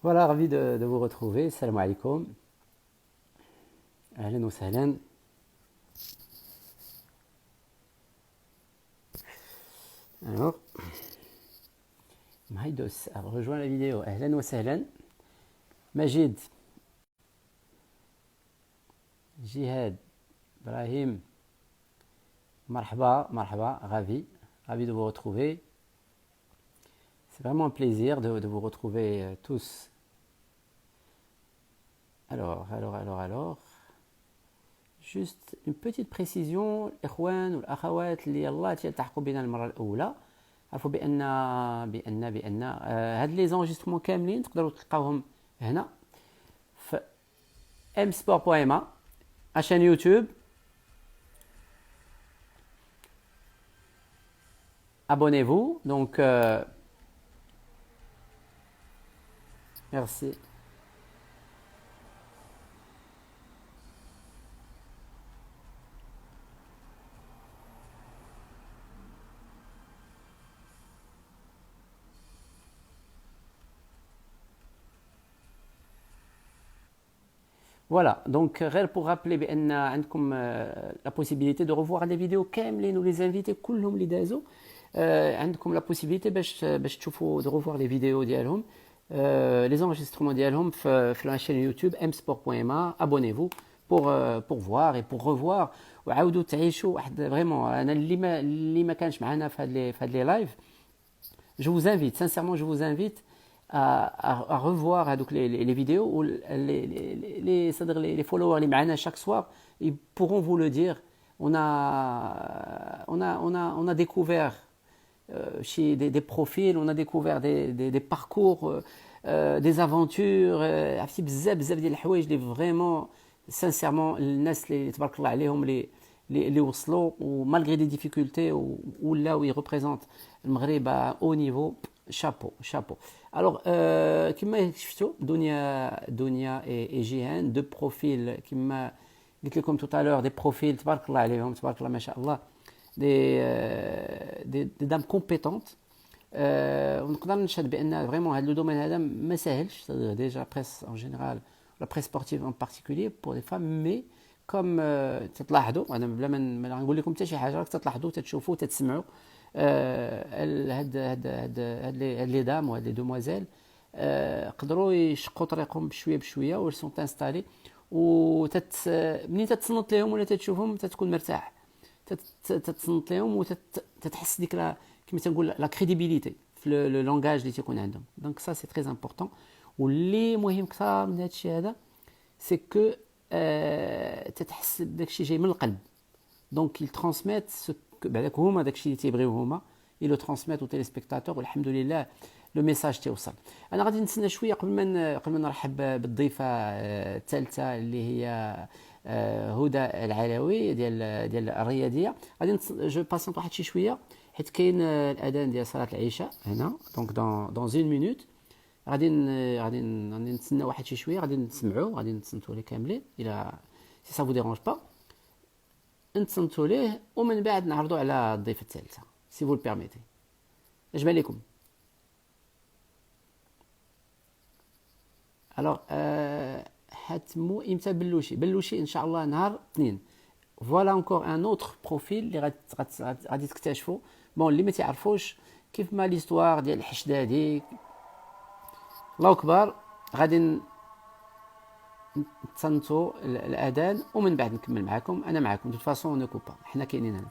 Voilà, ravi de vous retrouver. Salam alaikum. Ahlan wa sahlan. Alors, Maïdos a rejoint la vidéo. Ahlan wa sahlan. Majid, Jihad, Ibrahim, marhaba, marhaba, ravi de vous retrouver. C'est vraiment un plaisir de vous retrouver tous. Alors. Juste une petite précision, الإخوان والأخوات اللي يلا تلتحقوا بنا المرة الأولى عرفوا بأن هاد لي زونجستمون كاملين تقدروا تلقاوهم هنا في msport.ma chaîne YouTube. Abonnez-vous. Donc merci. Voilà, donc pour rappeler بأن عندكم la possibilité de revoir les vidéos كاملين و les invités كلهم اللي دازوا عندكم la possibilité باش تشوفوا de revoir les vidéos ديالهم les enregistrements ديالهم في la chaîne YouTube msport.ma. Abonnez-vous pour voir et pour revoir وعاودوا تعيشوا واحد vraiment انا اللي ما كانش معنا في هاد les live. Je vous invite, sincèrement je vous invite à revoir les vidéos où c'est-à-dire les followers les معنا chaque soir, ils pourront vous le dire. On a découvert chez des profils, on a découvert des parcours, des aventures, عرفتي بزاف ديال الحوايج اللي vraiment sincèrement الناس اللي تبارك الله عليهم اللي وصلوا ومالغري دي ديفيكولتي ولاو يريبريزونت المغرب à haut niveau. Chapeau. Alors, كما شفتوا دنيا et Jihan, deux profils كما قلت لكم tout à l'heure, des profils تبارك الله عليهم تبارك الله ما شاء الله, des dames compétentes. ونقدر نشهد بان vraiment هذا لو دومين هذا ما ساهلش, déjà presse en général, la presse sportive en particulier pour les femmes, mais comme تتلاحظوا انا بلا ما نقول لكم حتى شي حاجه, راك تتلاحظوا تتشوفوا تتسمعوا هاد لي دام وهاد لي دوموازيل قدروا يشقوا طريقهم بشويه و سون انستالي منين تتصنت لهم ولا تتشوفهم تتكون مرتاح, تتصنت لهم وتتحس ديك كما تنقول لا كريديبيليتي في لو لونغاج اللي تيكون عندهم. دونك سا سي تري امبورطون. واللي مهم كثر من هذا الشيء هذا سي كو تتحس بداك الشيء جاي من القلب. دونك يل ترانسميت بعداك هما داكشي اللي تيبغيو هما يلو ترانسميت او تيليسبيكتاتور, والحمد لله لو ميساج تيوصل. انا غادي نتسنى شويه قبل ما نرحب بالضيفه الثالثه اللي هي هدى العلوي ديال الرياضيه. غادي جو باسونط واحد شي شويه حيت كاين الاذان ديال صلاه العشاء هنا, دونك دون 1 مينوت غادي نتسنى واحد شي شويه, غادي نسمعوا, غادي نتصنتوا ليه كاملين الى سي سا فو ديرونج با, نتصنتوا ليه ومن بعد نعرضوا على الضيفه الثالثه سي فو البيرميتي. اش بان لكم؟ الوغ حتمو امتى بلوشي ان شاء الله نهار اثنين. فوالا انكور ان اوتر بروفيل اللي غادي تكتشفوا. بون اللي ما تعرفوش كيف ما ليستوار ديال الحشدادي, الله اكبر, غادي نتصنتوا الاذان ومن بعد نكمل معكم. انا معكم دو فاسون نو كوبا, حنا كاينين هنا.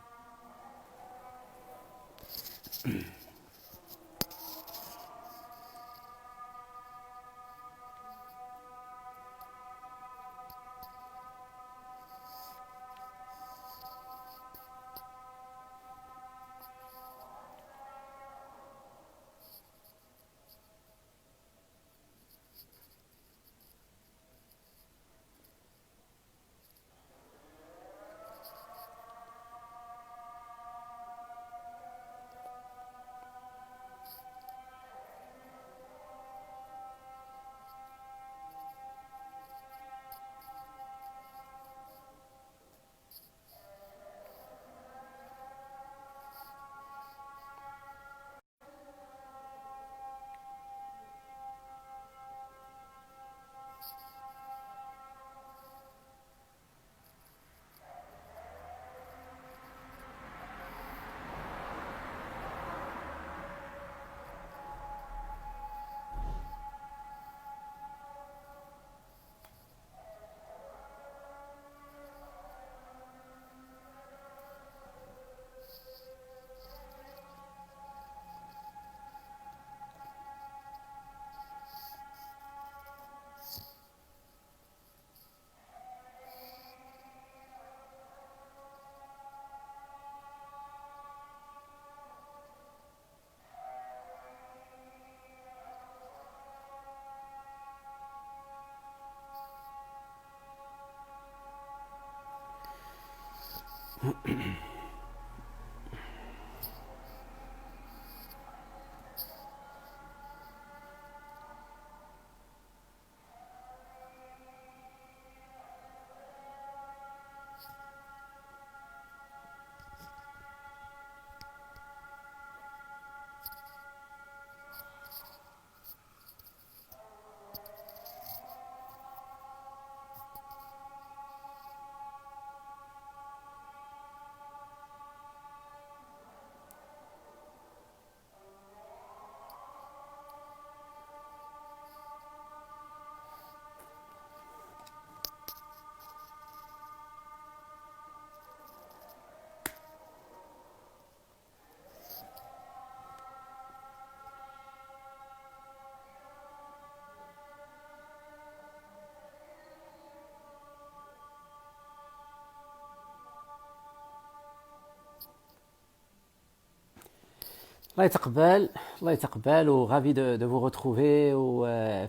الله يتقبل الله يتقبل وغافي دو فو روتروفي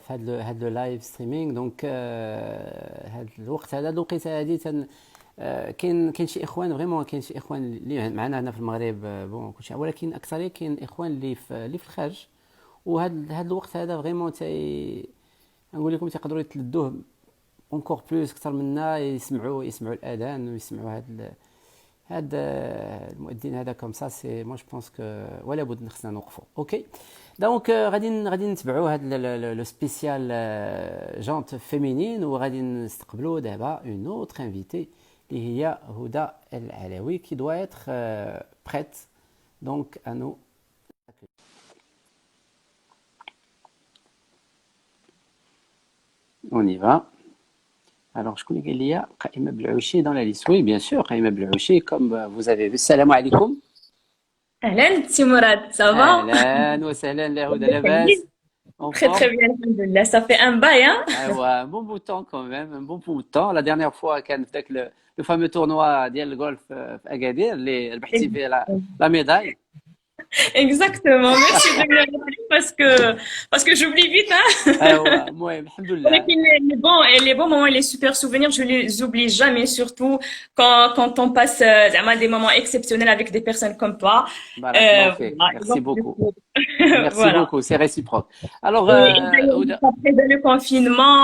في هاد لو لايف ستريمينغ دونك هاد الوقت هذا الوقيته هادي كاين شي اخوان فريمون كاين شي اخوان اللي معنا هنا في المغرب بون كلشي ولكن اكثريه كاين اخوان اللي في الخارج وهاد الوقت هذا فريمون نقول لكم تيقدروا يتلذوه اونكور بلوس اكثر منا يسمعوا الاذان ويسمعوا هاد المؤذن هذا كوم سا سي مو جو بونس كو ولا بد خصنا نوقفوا اوكي دونك غادي نتبعوا هاد لو سبيسيال جونت فيمينين وغادي نستقبلوا دابا اون اوتر انفيتي اللي هي هدى العلوي كي دوا اتر بريت دونك انو on y va. Alors, je connais qu'il y a Qaïma Belhouchi dans la liste. Oui, bien sûr, Qaïma Belhouchi, comme vous avez vu. Salam alaikum. Ahlan, Timourad, ça va? Ahlan wa sahlan, la Houda Labas. Très très bien, alhamdoulilah. Ça fait un bail, hein? Ah ouais, un bon bout de temps quand même, un bon bout de temps. La dernière fois, quand avec le fameux tournoi de golf à Agadir, le bahti fait la médaille. Exactement. Merci de me le rappeler parce que j'oublie vite, hein? Ah ouais, moi, alhamdoulilah. Les bons moments et les super souvenirs, je les oublie jamais, surtout quand on passe des moments exceptionnels avec des personnes comme toi. Voilà, merci beaucoup. Merci Voilà. beaucoup, c'est réciproque. Alors, Après le confinement,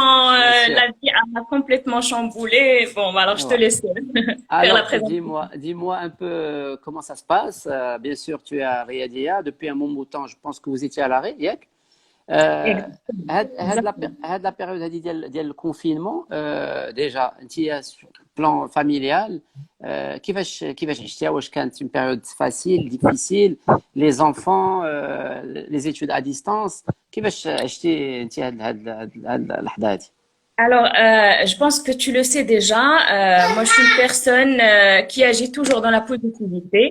la vie a complètement chamboulé. Bon, alors je te laisse faire la présentation. Dis-moi un peu comment ça se passe. Bien sûr, tu es à Riyadiyya depuis un bon bout de temps. Je pense que vous étiez à l'arrêt, ياك؟ هاد لا بيريود هادي ديال الكونفينمون ديجا انت بلان فاميليال كيفاش عشتيها واش كانت اون بيريود فاسيل ديفيسيل لي زونفون لي زيتود ا ديستانس كيفاش عشتي انت هاد اللحظه هادي Alors, je pense que tu le sais déjà. Moi, je suis une personne qui agit toujours dans la positivité.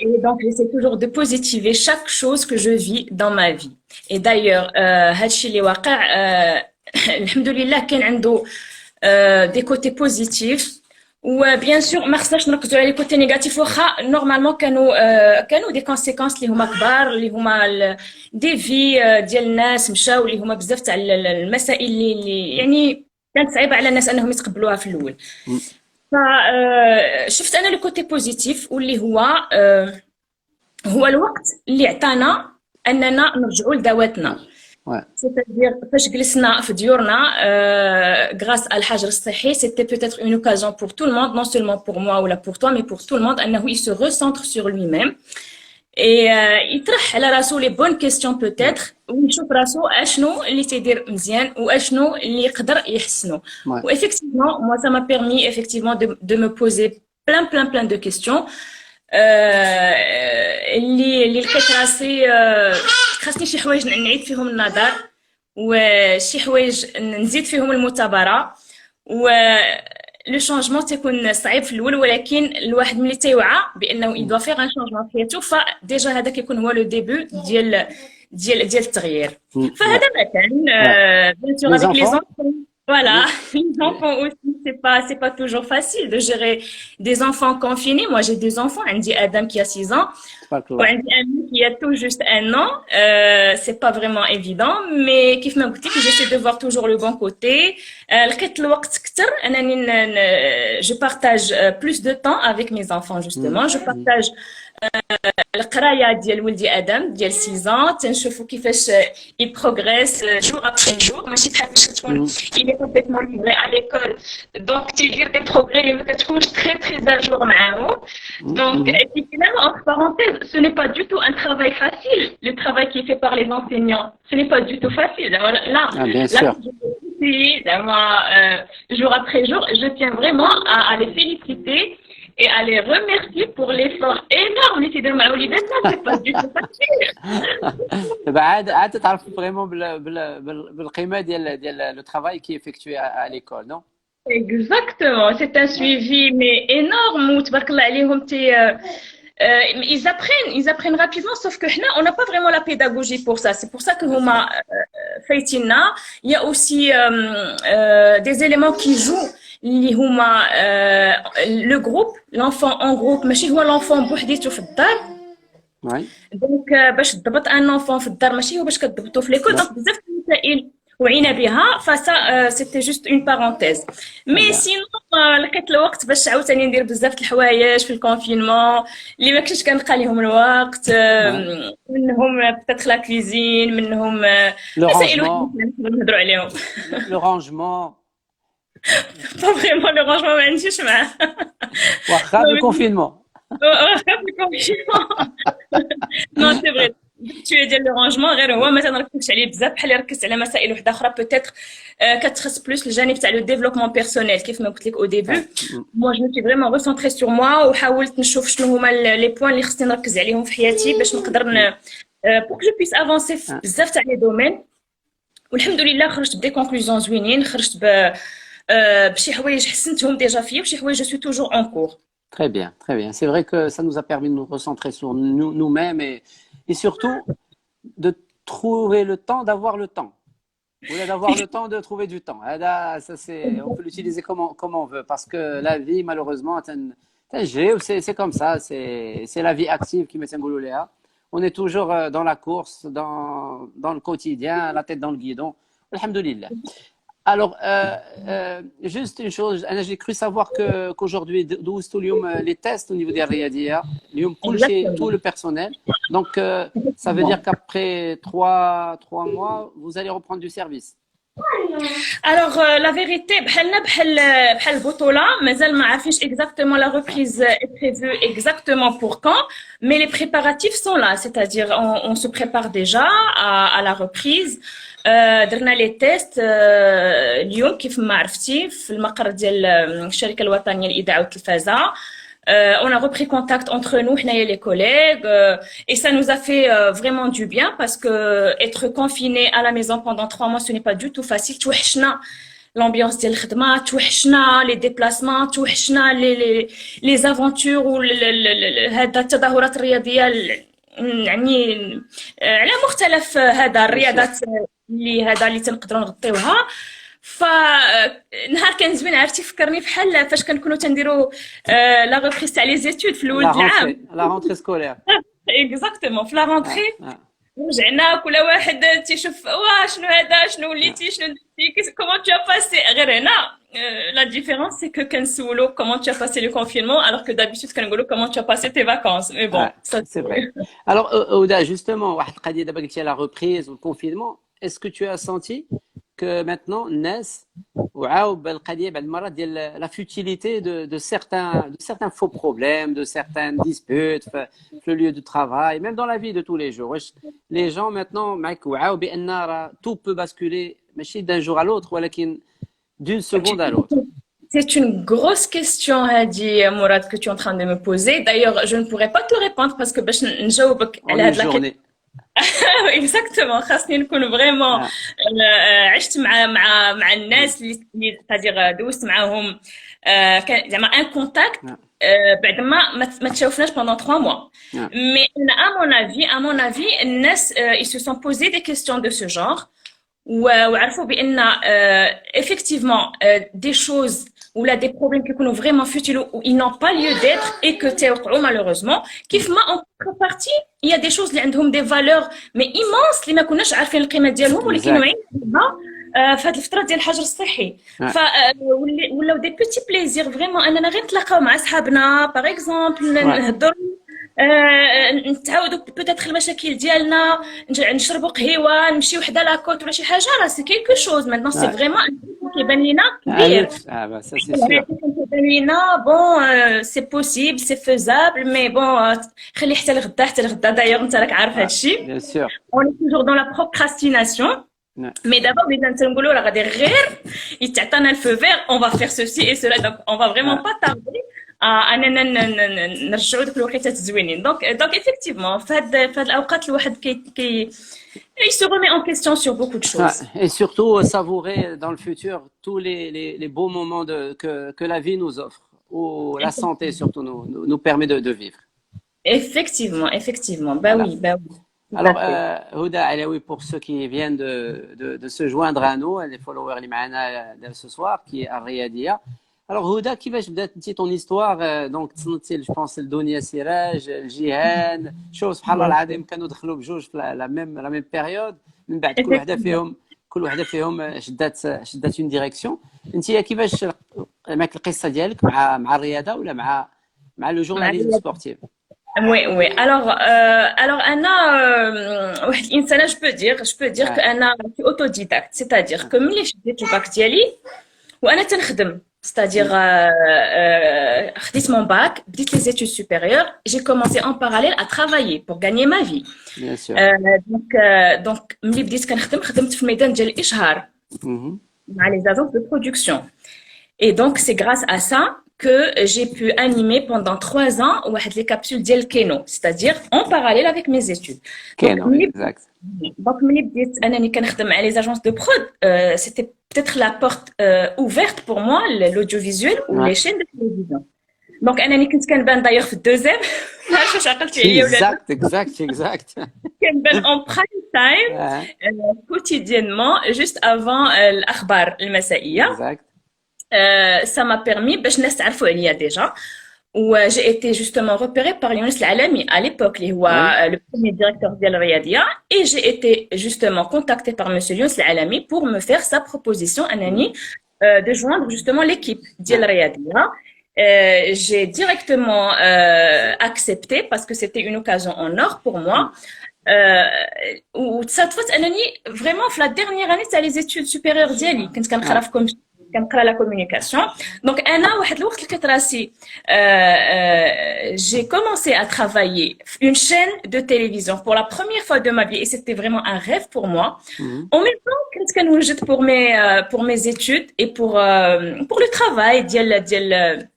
Et donc, j'essaie toujours de positiver chaque chose que je vis dans ma vie. Et d'ailleurs, هادشي اللي واقع الحمد لله كان عنده des côtés positifs. وبيان سور ما خصناش نركزوا على لي كوتي نيجاتيف واخا نورمالمون كانوا دي كونسيكونس اللي هما كبار اللي هما دي في ديال الناس مشاو اللي هما بزاف تاع المسائل اللي يعني كانت صعيبه على الناس انهم يتقبلوها في الاول. فشفت انا لو كوتي بوزيتيف واللي هو الوقت اللي عطانا اننا نرجعوا لذواتنا. C'est-à-dire فاش جلسنا في ديورنا grâce à الحجر الصحي c'était peut-être une occasion pour tout le monde non seulement pour moi ou là pour toi mais pour tout le monde انه il se recentre sur lui-même et يطرح على راسو les bonnes questions peut-être ويشوف راسو اشنو اللي تيدير مزيان واشنو اللي يقدر يحسنو. و effectivement moi ça m'a permis effectivement de me poser plein de questions اللي لقيت راسي خاصني شي حوايج نعيد فيهم النظر وشي حوايج نزيد فيهم المثابره و لو شانجمون تيكون صعيب في الاول ولكن الواحد ملي تيوعى بانه il doit faire un changement في حياته فديجا هذا كيكون هو لو ديبي ديال التغيير. فهذا ما كان بيان سور افيك لي زونفون Voilà, Oui, les oui, enfants aussi, c'est pas toujours facile de gérer des enfants confinés. Moi, j'ai deux enfants. Un dit Adam qui a 6 ans. تبارك Ouais, الله. un ami qui a tout juste un an, c'est pas vraiment évident, mais كيف ما قلت لك, j'essaie de voir toujours le bon côté. لقيت الوقت كتر أنني je partage plus de temps avec mes enfants مم. justement. Je مم. partage القرايه ديال ولدي ادم ديال 6 ans تنشوفوا كيفاش il progresse jour après jour ماشي بحال فاش تكون مم. il est complètement livré à l'école donc تيدير des progrès اللي ما كتكونش très très à jour معاهم donc مم. et puis finalement entre parenthèses ce n'est pas du tout un travail facile le travail qui est fait par les enseignants ce n'est pas du tout facile Ah, bien là sûr. jour après jour je tiens vraiment à les féliciter et à les remercier pour l'effort énorme اللي تيديروا مع وليداتنا c'est pas du tout facile. دابا عاد تعرف فريمون بالقيمه ديال لو ترافاي كي effectué à l'école, non? Exactement, c'est un suivi mais énorme ou تبارك الله عليهم ils apprennent rapidement sauf que حنا on n'a pas vraiment la pédagogie pour ça c'est pour ça que هما فايتيننا il y a aussi des éléments qui jouent اللي هما le groupe l'enfant en groupe ماشي هو l'enfant بوحديته في الدار Oui. دونك باش تضبط ان انفون في الدار ماشي هو باش كتضبطو في ليكول Non. دونك بزاف المسائل وعينا بها فسا سيتي جوست اون بارونتيز Très مي bien. سينو لقيت الوقت باش عاوتاني ندير بزاف د الحوايج في الكونفينمون اللي ما كنتش كنلقى ليهم الوقت Ouais. منهم بتاتخ لا كوزين منهم Le مسائل rangement, وحدين نقدروا نهضروا عليهم le rangement, با فريمون لو رانجمون ما عنديش معاه واخا بالconfinement. واخا في الكونفينمون نو سي فري شويه ديال لو رانجمون غير هو ما تنركزش عليه بزاف بحال اللي ركزت على مسائل وحده اخرى بوتيتر كتخص بلوس الجانب تاع لو ديفلوبمون بيرسونيل كيف ما قلت لك او ديبي موا جو مي فريمون ريسونطري سور موا وحاولت نشوف شنو هما لي بوين اللي خصني نركز عليهم في حياتي باش نقدر بوغ جو بيس افونسي في بزاف تاع لي دومين والحمد لله خرجت بدي كونكلوزيون زوينين خرجت بشي حوايج حسنتهم ديجا فيا وشي حوايج جو سوي توجور اون كور. Très bien, très bien. C'est vrai que ça nous a permis de nous recentrer sur nous-mêmes et surtout de trouver le temps d'avoir le temps. Ou d'avoir le temps de trouver du temps. Ça, on peut l'utiliser comme on veut parce que la vie, malheureusement, c'est comme ça. C'est la vie active qui met Saint-Golo Léa. On est toujours dans la course, dans le quotidien, la tête dans le guidon. Alhamdoulilah. Alors, juste une chose, j'ai cru savoir qu'aujourd'hui, les tests au niveau des Riyadiyya, tout le personnel. Donc, ça veut dire qu'après trois mois, vous allez reprendre du service. Alors, la vérité, بحال البطولة مازال ما عارفينش exactement la reprise est prévue exactement pour quand, mais les préparatifs sont là, c'est-à-dire on se prépare déjà à la reprise. درنا لي تيست اليوم كيف ما عرفتي في المقر ديال الشركة الوطنية للإذاعة والتلفازة. On a repris contact entre nous, les collègues, et ça nous a fait vraiment du bien parce que être confiné à la maison pendant 3 mois, ce n'est pas du tout facile. توحشنا l'ambiance ديال الخدمة, توحشنا les déplacements, توحشنا les aventures و هذا التظاهرات الرياضية يعني على مختلف هذا الرياضات اللي تنقدروا نغطيوها. فنهار كان زوين عرفتي فكرني بحال فاش كنكونوا تنديروا لا ريبريز تاع لي زيتود في الاول العام La rentrée scolaire. اكزاكتومون في لا رونتري رجعنا كل واحد تيشوف واه شنو هذا شنو وليتي شنو درتي كومون تو باسي غير هنا لا ديفيرونس سي كو كنسولو كومون تو باسي لو كونفينمون alors que d'habitude كنقولوا كومون تو باسي تي vacances mais bon ça c'est vrai. Alors Ouda, justement واحد القضيه دابا قلتي la reprise ou le confinement, est-ce que tu as senti que maintenant الناس وعاو بالقضيه بعض المرات ديال la futilité de certains faux problèmes, de certaines disputes في le lieu de travail, même dans la vie de tous les jours. Les gens maintenant معاك وعاو بان راه tout peut basculer ماشي d'un jour à l'autre ولكن d'une seconde à l'autre. C'est une grosse question, Hadi Mourad, que tu es en train de me poser. D'ailleurs, je ne pourrais pas te répondre parce que باش نجاوبك على هاد la question. اكزاكتومون خاصني نكون فريمون عشت مع الناس اللي تادير دوزت معاهم زعما ان كونتاكت بعد ما تشوفناش pendant 3 mois. Mais à mon avis الناس ils se sont posé des questions de ce genre وعرفوا بان effectivement des choses ou là des problèmes qui sont vraiment futiles ou ils n'ont pas lieu d'être et que تيوقعوا malheureusement كيف ما en contrepartie il y a des choses اللي عندهم des valeurs mais immenses اللي ما كناش عارفين القيمه ديالهم ولكن واعيين بها في هذه الفتره ديال الحجر الصحي ولاو دي بيتي بليزير فريمون اننا غير نتلاقاو مع صحابنا باغ اكزومبل نهضروا نتعاودوا بوتيتر المشاكل ديالنا نشربوا قهيوه نمشيو حدا لاكوت ولا شي حاجه راه سي كيلكو شوز مانتون سي فريمون كيبان لينا كبير كيبان لينا بون سي بوسيبل سي فيزابل مي بون خلي حتى لغدا دايوغ انت راك عارف هادشي بيان سور اون توجور دون لا بروكراستيناسيون مي دابا ولينا تنقولوا راه غادي غير يتعطانا الفو فير اون فا فير سوسي اي سولا دونك اون فا فريمون با تاردي اننا نرجعوا دوك الوقيتات الزوينين دونك effectivement في هاد الاوقات الواحد كي il se remet en question sur beaucoup de choses et surtout savourer dans le futur tous les beaux moments que la vie nous offre ou la santé surtout nous permet de vivre effectivement bah oui alors Houda Alaoui pour ceux qui viennent de se joindre à nous les followers اللي معنا ce soir qui est à Riyadiyya. Alors Houda, كيفاش بدات انت ton histoire donc تصنتي je pense الدنيا سراج الجيهان شوف سبحان الله العظيم كانوا دخلوا بجوج في لا ميم بيريود من بعد كل وحده فيهم شدات اون ديريكسيون انت كيفاش معك القصه ديالك مع الرياضه ولا مع لو جورناليزم سبورتيف Oui. Alors Anna, je peux dire que Anna est autodidacte, c'est-à-dire que ملي شديت الباك ديالي وانا تنخدم c'est-à-dire خديت mon bac بديت les études supérieures j'ai commencé en parallèle à travailler pour gagner ma vie bien sûr donc ملي بديت كنخدم خدمت في الميدان ديال الاشهار مع les agences de production et donc c'est grâce à ça que j'ai pu animer pendant 3 ans les capsules d'El Keno, c'est-à-dire en parallèle avec mes études. Keno, exact. Donc, les agences de prod, c'était peut-être la porte ouverte pour moi, l'audiovisuel ou les chaînes de télévision. Donc, أنا كنت كنبان d'ailleurs في الدوزيام ما عرفتش عقلتي عليا ولا exact كنبان en prime time quotidiennement juste avant الأخبار المسائية. Exact. Ça m'a permis باش الناس تعرفوا عليا déjà où j'ai été justement repérée par Younes Alami à l'époque اللي هو le premier directeur ديال الرياضية et j'ai été justement contactée par monsieur Younes Alami pour me faire sa proposition أنني de joindre justement l'équipe ديال الرياضية. J'ai directement accepté parce que c'était une occasion en or pour moi. وتصادفت انني vraiment في la dernière année تاع les études supérieures ديالي كنت كنقرا في كنقرا لا كومونيكاسيون دونك انا واحد الوقت لقيت راسي j'ai commencé à travailler une chaîne de télévision pour la première fois de ma vie et c'était vraiment un rêve pour moi. En même temps كنت كنوجد pour mes études et pour le travail ديال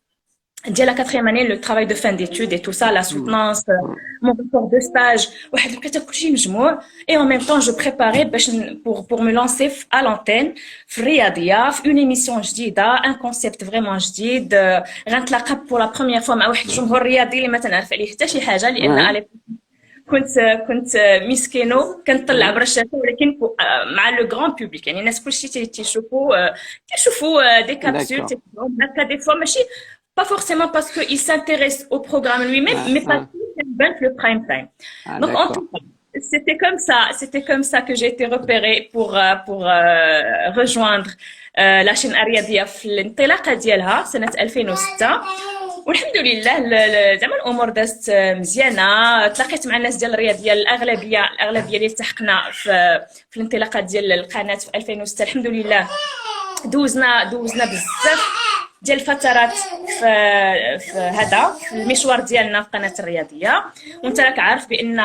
la 4e année, le travail de fin d'études et tout ça, la soutenance, mon rapport de stage, et en même temps, je préparais pour me lancer à l'antenne, une émission جديدة, un concept vraiment جديد, غنتلاقى pour la première fois مع واحد الجمهور رياضي اللي ما تنعرف عليه حتى شي حاجة لأن كنت مسكينو كنطلع برا الشاشة ولكن مع لو غران بوبليك يعني الناس كلشي تيشوفوا دي كابسول هكا دي فوا ماشي pas forcément parce qu'il s'intéresse au programme lui-même, mais parce qu'il aime le prime time. Donc, en tout cas, c'était comme ça que j'ai été repérée pour rejoindre la chaîne Riyadiyya في الانطلاقة ديالها سنة 2006. والحمد لله زعما الامور دازت مزيانه تلاقيت مع الناس ديال الرياضيه الاغلبيه اللي التحقنا في الانطلاقه ديال القناه في 2006 الحمد لله دوزنا بزاف ديال الفترات في هذا المشوار ديالنا في القناه الرياضيه وانت راك عارف بان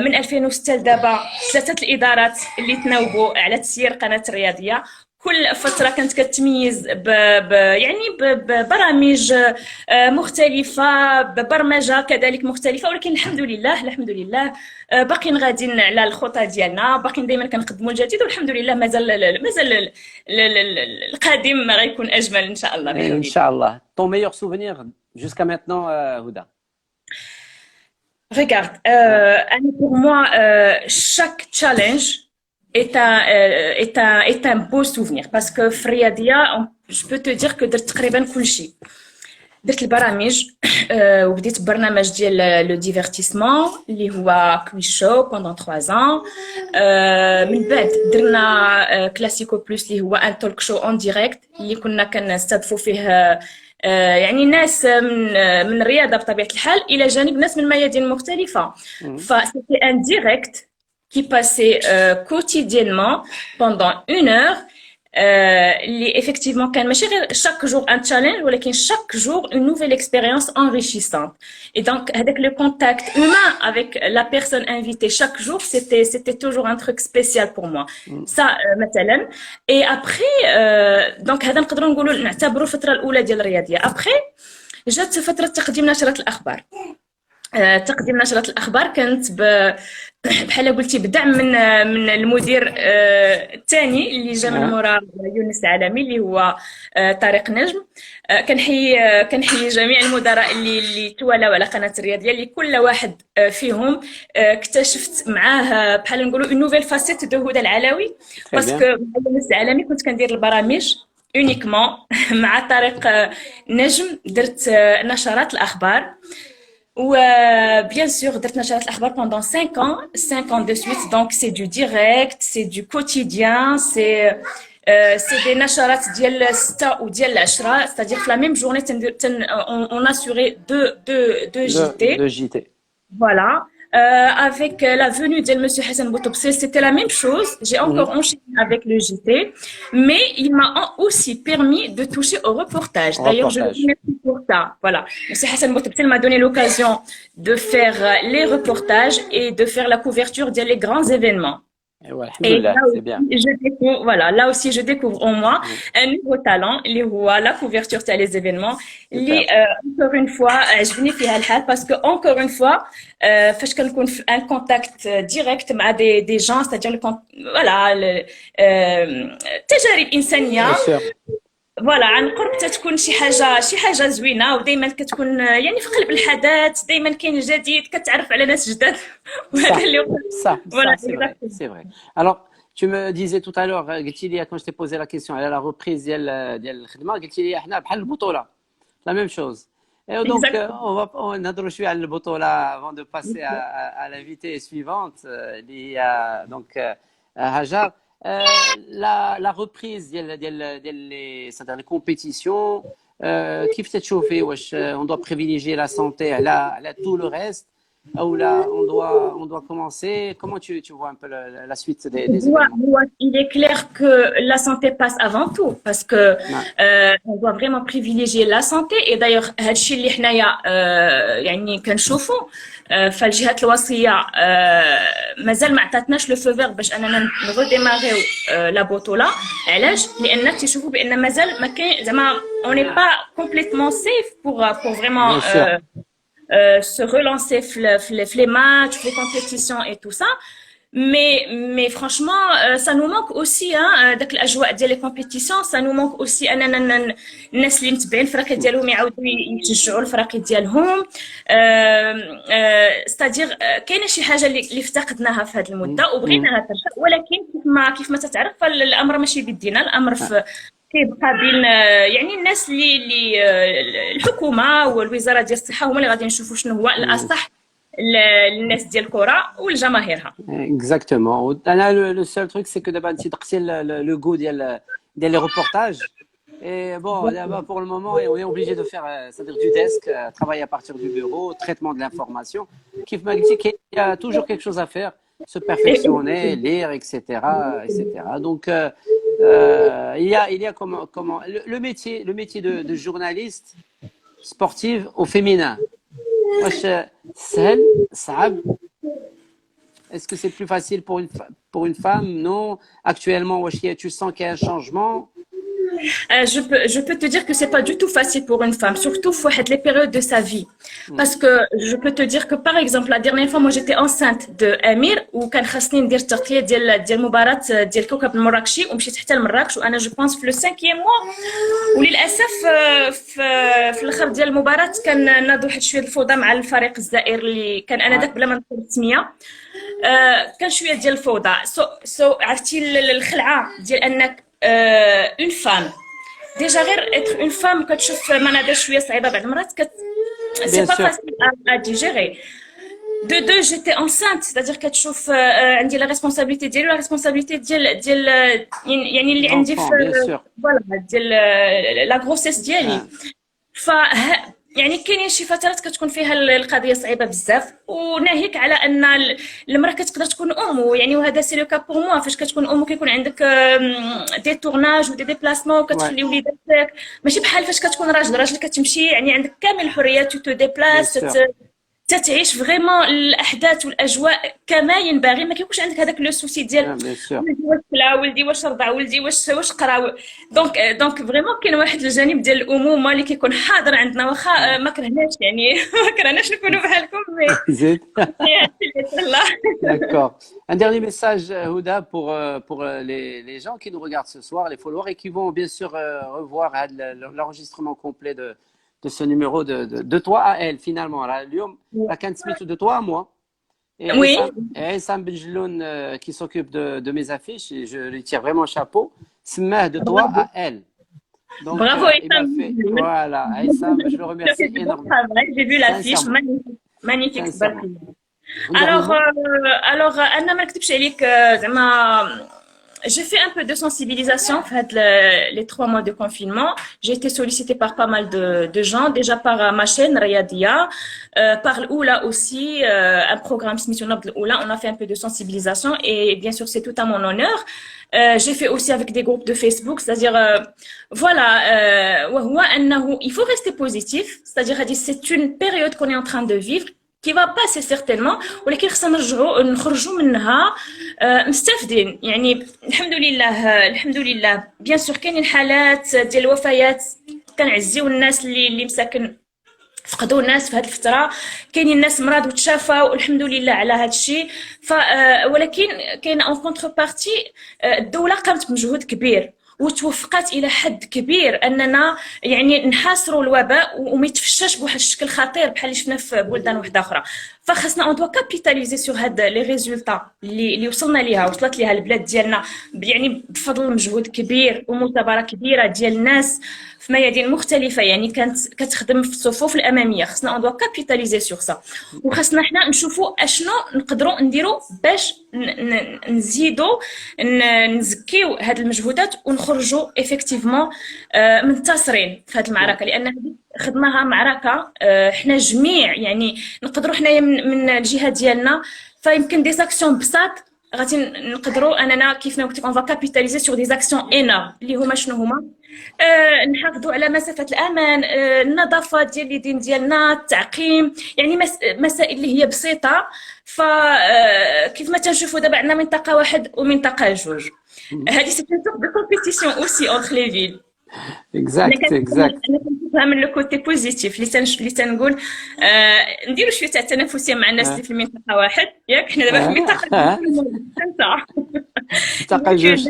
من 2006 لدابا 3 الادارات اللي تناوبوا على تسيير القناه الرياضيه كل فتره كانت كتميز يعني ببرامج مختلفه ببرمجه كذلك مختلفه ولكن الحمد لله باقيين غاديين على الخطى ديالنا باقيين دائما كنقدموا الجديد والحمد لله مازال القادم غيكون اجمل ان شاء الله ان شاء الله. Ton meilleur souvenir jusqu'à maintenant Houda? Regarde, pour moi chaque challenge est un beau souvenir parce que Friadia, je peux te dire que درت تقريبا كل شيء. درت البرامج وبديت برنامج ديال لو ديفيرتيسمون اللي هو كويس شو pendant 3 ans. من بعد درنا كلاسيكو بلس اللي هو ان توك شو اون ديريكت اللي كنا كنستضيفوا فيه يعني ناس من الرياضه بطبيعه الحال الى جانب ناس من ميادين مختلفه. فسيتي ان ديريكت qui passait quotidiennement pendant 1 heure. Effectivement, chaque jour un challenge, mais chaque jour une nouvelle expérience enrichissante. Et donc, avec le contact humain avec la personne invitée chaque jour, c'était toujours un truc spécial pour moi. Ça, مثلا. Et après, donc, هذا نقدروا نقولوا نعتبروا الفترة الأولى ديال الرياضية. Après, جات فترة تقديم نشرات الأخبار. تقديم نشرات الأخبار كانت بحال قلتي بدعم من المدير الثاني اللي جا من مورا يونس العالمي اللي هو طارق نجم. كنحيي جميع المدراء اللي توالاو على قناه الرياضيه اللي كل واحد فيهم اكتشفت معاه بحال نقولوا اون نوفيل فاسيت دو هدى العلوي باسكو يونس العالمي كنت كندير البرامج اونيكمون مع طارق نجم درت نشرات الاخبار. Ou bien sûr, درت نشرات الأخبار pendant 5 ans de suite. Donc c'est du direct, c'est du quotidien, c'est des نشرات ديال 6 و ديال 10, c'est-à-dire que la même journée on assurait deux JT. Deux JT. Voilà. Avec la venue de Monsieur Hassan Boutobsé, c'était la même chose. J'ai encore enchaîné avec le JT, mais il m'a aussi permis de toucher au reportage. D'ailleurs, je le remercie pour ça. Voilà. Monsieur Hassan Boutobsé m'a donné l'occasion de faire les reportages et de faire la couverture des grands événements. Et là aussi, là aussi, je découvre en moi un nouveau talent, la couverture de les événements. Encore une fois, je venais faire le parce que encore une fois, فاش كنكون un contact direct مع des gens, c'est-à-dire تجارب إنسانية. فوالا عن قرب تتكون شي حاجه زوينه ودائما كتكون يعني في قلب الحدث دائما كاين جديد كتعرف على ناس جداد وهذا اللي صح c'est vrai. Alors tu me disais tout à l'heure قلتي لي quand je t'ai posé la question على la reprise ديال الخدمه قلتي لي احنا بحال البطوله la même chose. Et donc on نهضروا شويه على البطوله avant de passer à l'invité suivante اللي donc Hajar. La reprise c'est-à-dire les compétitions كيف تتشوفي واش on doit privilégier la santé à tout le reste ou là on doit commencer comment tu vois un peu la suite des événements. Il est clair que la santé passe avant tout parce que on doit vraiment privilégier la santé et d'ailleurs هادشي اللي حنايا يعني كنشوفوا فالجهات الوصيه مازال ما عطاتناش لو فو فير باش اننا نغوديماريو لا بطوله. علاش؟ لان تيشوفوا بان مازال ما كاين زعما on n'est pas complètement safe pour vraiment se relancer les matchs, les compétitions et tout ça. Mais franchement, ça nous manque aussi داك الاجواء ديال لي كومبيتيسيون. ça nous manque aussi اننا الناس اللي متبعين الفرق ديالهم يعاودوا يشجعوا الفرق ديالهم. ستادير كاينه شي حاجه اللي افتقدناها في هذه المده وبغيناها ترجع ولكن كيف ما تتعرف فالامر ماشي بيدينا. الامر كيبقى بين يعني الناس اللي الحكومه والوزاره ديال الصحه هما اللي غادي نشوفوا شنو هو الاصح للناس ديال الكره ولجماهيرها. Exactement. Le seul truc c'est que d'abord tu as le goût des reportages et bon pour le moment on est obligé de faire c'est-à-dire du desk, travailler à partir du bureau, traitement de l'information. Kif m'a dit qu'il y a toujours quelque chose à faire, se perfectionner, lire, etc. Donc il y a comment le métier de journaliste sportive au féminin. واش سهل صعب est-ce que c'est plus facile pour une femme non actuellement واش tu sens qu'il y a un changement. Je peux te dire que c'est pas du tout facile pour une femme, surtout pour les périodes de sa vie. Parce que je peux te dire que par exemple la dernière fois moi j'étais enceinte de Amir وكان خاصني ندير التغطيه ديال مباراه ديال كوكب المراكشي ومشيت حتى لمراكش وانا جو بونس في لو 5e موا وللاسف في الاخر ديال المباراه كان ناض واحد شويه الفوضى مع الفريق الجزائر اللي كان انا داك بلا ما نذكر السميه كان شويه ديال الفوضى عرفتي الخلعه ديال انك اون فام ديجا غير اتر اون فام كتشوف مناظر شويه صعيبه بعض المرات سي بيان با سور. فاسيل ا ديجيري. De deux, j'étais enceinte, c'est-à-dire كتشوف عندي لا ريسبونسابيلتي ديالي ولا ريسبونسابيلتي ديال يعني اللي عندي في L'enfant, bien sûr. فوالا ديال لا غروسيس ديالي. Ah, ف يعني كاينين شي فترات كتكون فيها القضيه صعيبه بزاف، وناهيك على ان المراه كتقدر تكون ام، ويعني وهذا سي لو كا بور موا فاش كتكون ام وكيكون عندك دي تورناج ودي ديبلاسمون ouais, وكتخلي وليداتك، ماشي بحال فاش كتكون راجل كتمشي يعني عندك كامل الحريه تو bien ديبلاس sûr. تتعيش فريمون الاحداث والاجواء كما ينبغي، ما كيكونش عندك هذاك لو سوسي ديال Ah, bien sûr. ولدي واش كلا، ولدي واش رضع، ولدي واش قرا. دونك فريمون كاين واحد الجانب ديال الامومه اللي كيكون حاضر عندنا، واخا ما كرهناش يعني ما كرهناش نكونوا بحالكم، مي Zed. الله. D'accord. Un dernier message, Houda, pour les gens qui nous regardent ce soir, les followers, et qui vont bien sûr revoir l'enregistrement complet de ce numéro de toi à elle, finalement. Alors, اليوم la كانت سميتو de toi à moi. Et Oui, Aïssam Benjeloun, qui s'occupe de mes affiches, et je lui tire vraiment chapeau, سماه de toi à elle. Donc, bravo il m'a Issam. fait. Voilà, Aïssam, je le Tu as fait remercie du bon énormément. travail, j'ai vu l'affiche, Sincèrement. magnifique, magnifique. Sincèrement. Un dernier Alors, mot? أنا ما نكتبش عليك زعما j'ai fait un peu de sensibilisation en fait, les 3 mois de confinement. J'ai été sollicitée par pas mal de gens, déjà par ma chaîne Rayadia, par l'Oula aussi, un programme Smithsonian de l'Oula. On a fait un peu de sensibilisation et bien sûr c'est tout à mon honneur. J'ai fait aussi avec des groupes de Facebook, c'est-à-dire voilà, il faut rester positif, c'est-à-dire c'est une période qu'on est en train de vivre qui va passer certainement، ولكن خصنا نخرجوا منها مستفدين. يعني الحمد لله بيان سور كاينين حالات ديال الوفيات، كنعزيو الناس اللي مساكن فقدوا الناس في هذه الفتره، كاينين ناس مرض وتشافوا والحمد لله على هذا الشيء. ولكن كاين اون كونتر بارتي الدوله قامت بمجهود كبير وتوفقت الى حد كبير اننا يعني نحاصروا الوباء وما يتفشاش بواحد الشكل خطير بحال اللي شفنا في بلدان واحده اخرى. فخاصنا اون دوا كابيتاليزي سور هاد لي ريزولتا اللي وصلنا ليها، وصلت ليها البلاد ديالنا يعني بفضل مجهود كبير ومثابره كبيره ديال الناس في ميادين مختلفه، يعني كانت كتخدم في الصفوف الاماميه. خاصنا اون دوا كابيتاليزي سور سا، وخاصنا حنا نشوفوا اشنو نقدروا نديروا باش نزيدوا نزكيو هاد المجهودات ونخرجوا افكتيفمون منتصرين في هاد المعركه، لان خدناها معركه حنا جميع يعني نقدروا حنايا من الجهه ديالنا. فيمكن دي زاكسيون بساط غادي نقدروا اننا كيف ما قلت لك اون فا كابيتاليزي سور دي زاكسيون انورم اللي هما شنو هما نحافظوا على مسافه الامان، النظافه ديال اليدين ديالنا، التعقيم، يعني مسائل اللي هي بسيطه. فكيف ما تنشوفوا دابا عندنا منطقه واحد ومنطقه جوج، هذه سي اون سورت دو كومبيتيسيون اوسي اونتر لي فيل. Exact, exact. انا كنشوفها من لو كوتي بوزيتيف اللي تنقول نديروا شويه تاع التنافسيه مع الناس اللي في المنطقه واحد، ياك حنا دابا في المنطقه منطقة جوج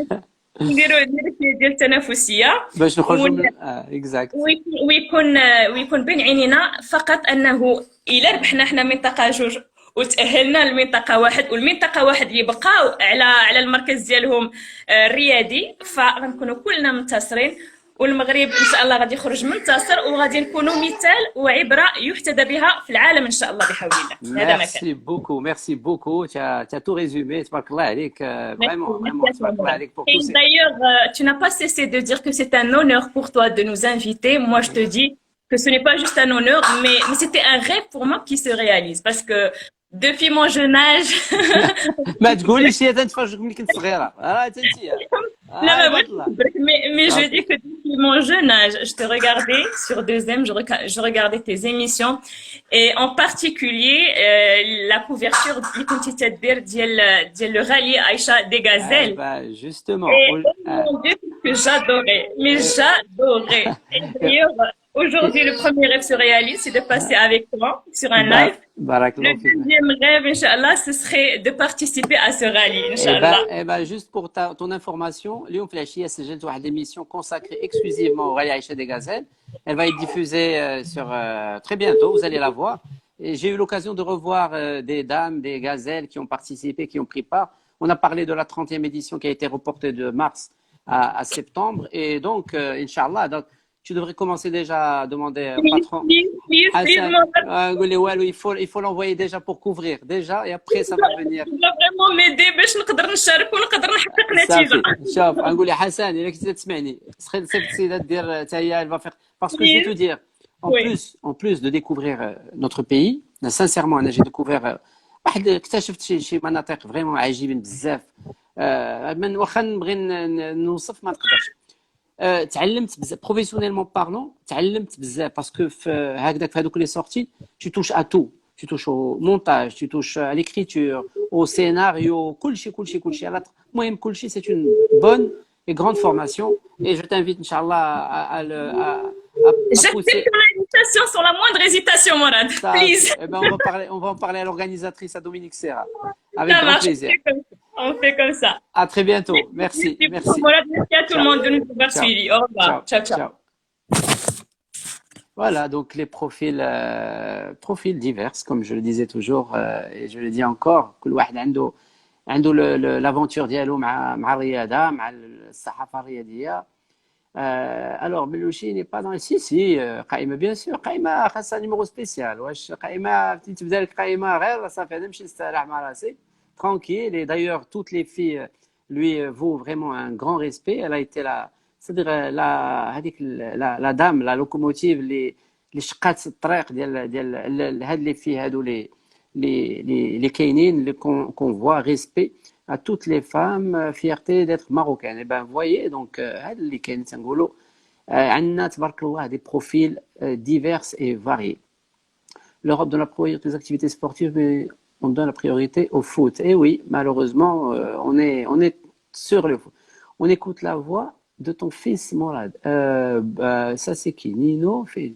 نديروا شويه ديال التنافسيه باش نخرجوا من exact. ويكون بين عينينا فقط انه الا ربحنا حنا منطقه جوج وتأهلنا للمنطقة واحد، والمنطقة واحد اللي بقاو على المركز ديالهم الريادي، فغنكونوا كلنا منتصرين، والمغرب ان شاء الله غادي يخرج منتصر، وغادي نكونوا مثال وعبره يحتذى بها في العالم ان شاء الله بحول الله. هذا ما كان. Merci beaucoup. Tu as tout résumé. تبارك الله عليك. Vraiment, تبارك الله عليك pour Et tout ça. d'ailleurs, tu n'as pas cessé de dire que c'est un honneur pour toi de nous inviter. Moi, je te dis que ce n'est pas juste un honneur, mais c'était un rêve pour moi qui se réalise, parce que depuis mon jeune âge. ما تقوليش هي تنتفرجك ملي كنت صغيرة. راه انت. Non, mais je dis que depuis mon jeune âge, je te regardais sur 2M, je regardais tes émissions, et en particulier la couverture اللي كنتي تدير ديال le rallye Aïcha des Gazelles. Justement. Et mon Dieu, que j'adorais, mais j'adorais. Et d'ailleurs, aujourd'hui, le premier rêve se réalise, c'est de passer avec toi sur un live. Le deuxième rêve, Inch'Allah, ce serait de participer à ce rallye, Inch'Allah. Juste pour ton information, اليوم في العشية سجلت واحد l'émission consacrée exclusivement au rallye Aïcha des Gazelles. Elle va être diffusée sur très bientôt, vous allez la voir. Et j'ai eu l'occasion de revoir des dames, des gazelles qui ont participé, qui ont pris part. On a parlé de la 30e édition qui a été reportée de mars à septembre. Et donc, Inch'Allah, donc, tu devrais commencer déjà à demander au Please, patron please, please, please, Hassan, Mourad. il faut l'envoyer déjà pour couvrir, déjà, et après ça va venir. Tu dois vraiment m'aider باش نقدر نشارك ونقدر نحقق نتيجة. صافي شوف نقول يا حسن الا كنتي تسمعني صيفط السيده دير حتى هي elle va faire parce que je vais te Please. dire Oui. en plus de découvrir notre pays sincèrement انا j'ai découvert واحد اكتشفت شي مناطق فريمون عجيبين بزاف من واخا نبغي نوصف ما نقدرش تعلمت بزاف بروفيسيونيلمون بارلون تعلمت بزاف باسكو في هكذاك في هذوك لي سورتي tu touches à tout tu touches au montage tu touches à l'écriture au scénario كلشي المهم كلشي c'est une bonne et grande formation et je t'invite inchallah à J'accepte pousser ton invitation sans la moindre hésitation, Mourad. ça. Please. Eh ben, on va en parler à l'organisatrice, à Dominique Serra, avec Ça grand marche, plaisir. on fait comme ça. À très bientôt. Merci, Merci beaucoup, merci. Mourad. Merci à tout le Ciao. monde de nous avoir Ciao. suivis. Au revoir. Ciao, ciao. Ciao. Voilà, donc les profils divers, comme je le disais toujours, et je le dis encore, كل واحد عنده l'aventure ديالو مع الرياضة مع الصحافة الرياضية. Alors Belouchi n'est pas dans le si قائمة bien sûr قائمة خاصها numéro spécial واش قائمة تبدا لك قائمة غير صافي انا نمشي نستراح مع راسي tranquille et d'ailleurs toutes les filles lui vaut vraiment un grand respect elle a été c'est-à-dire la dame la locomotive اللي شقات الطريق ديال هاد les filles هادو les كاينين اللي qu'on voit respect à toutes les femmes fierté d'être marocaines et ben vous voyez donc هاد اللي كاين تنقولوا عندنا تبارك الله des profils divers et variés. L'Europe donne la priorité aux activités sportives mais on donne la priorité au foot. Et oui, malheureusement on est sur le foot. On écoute la voix de ton fils Mourad. Ça c'est qui? Nino fait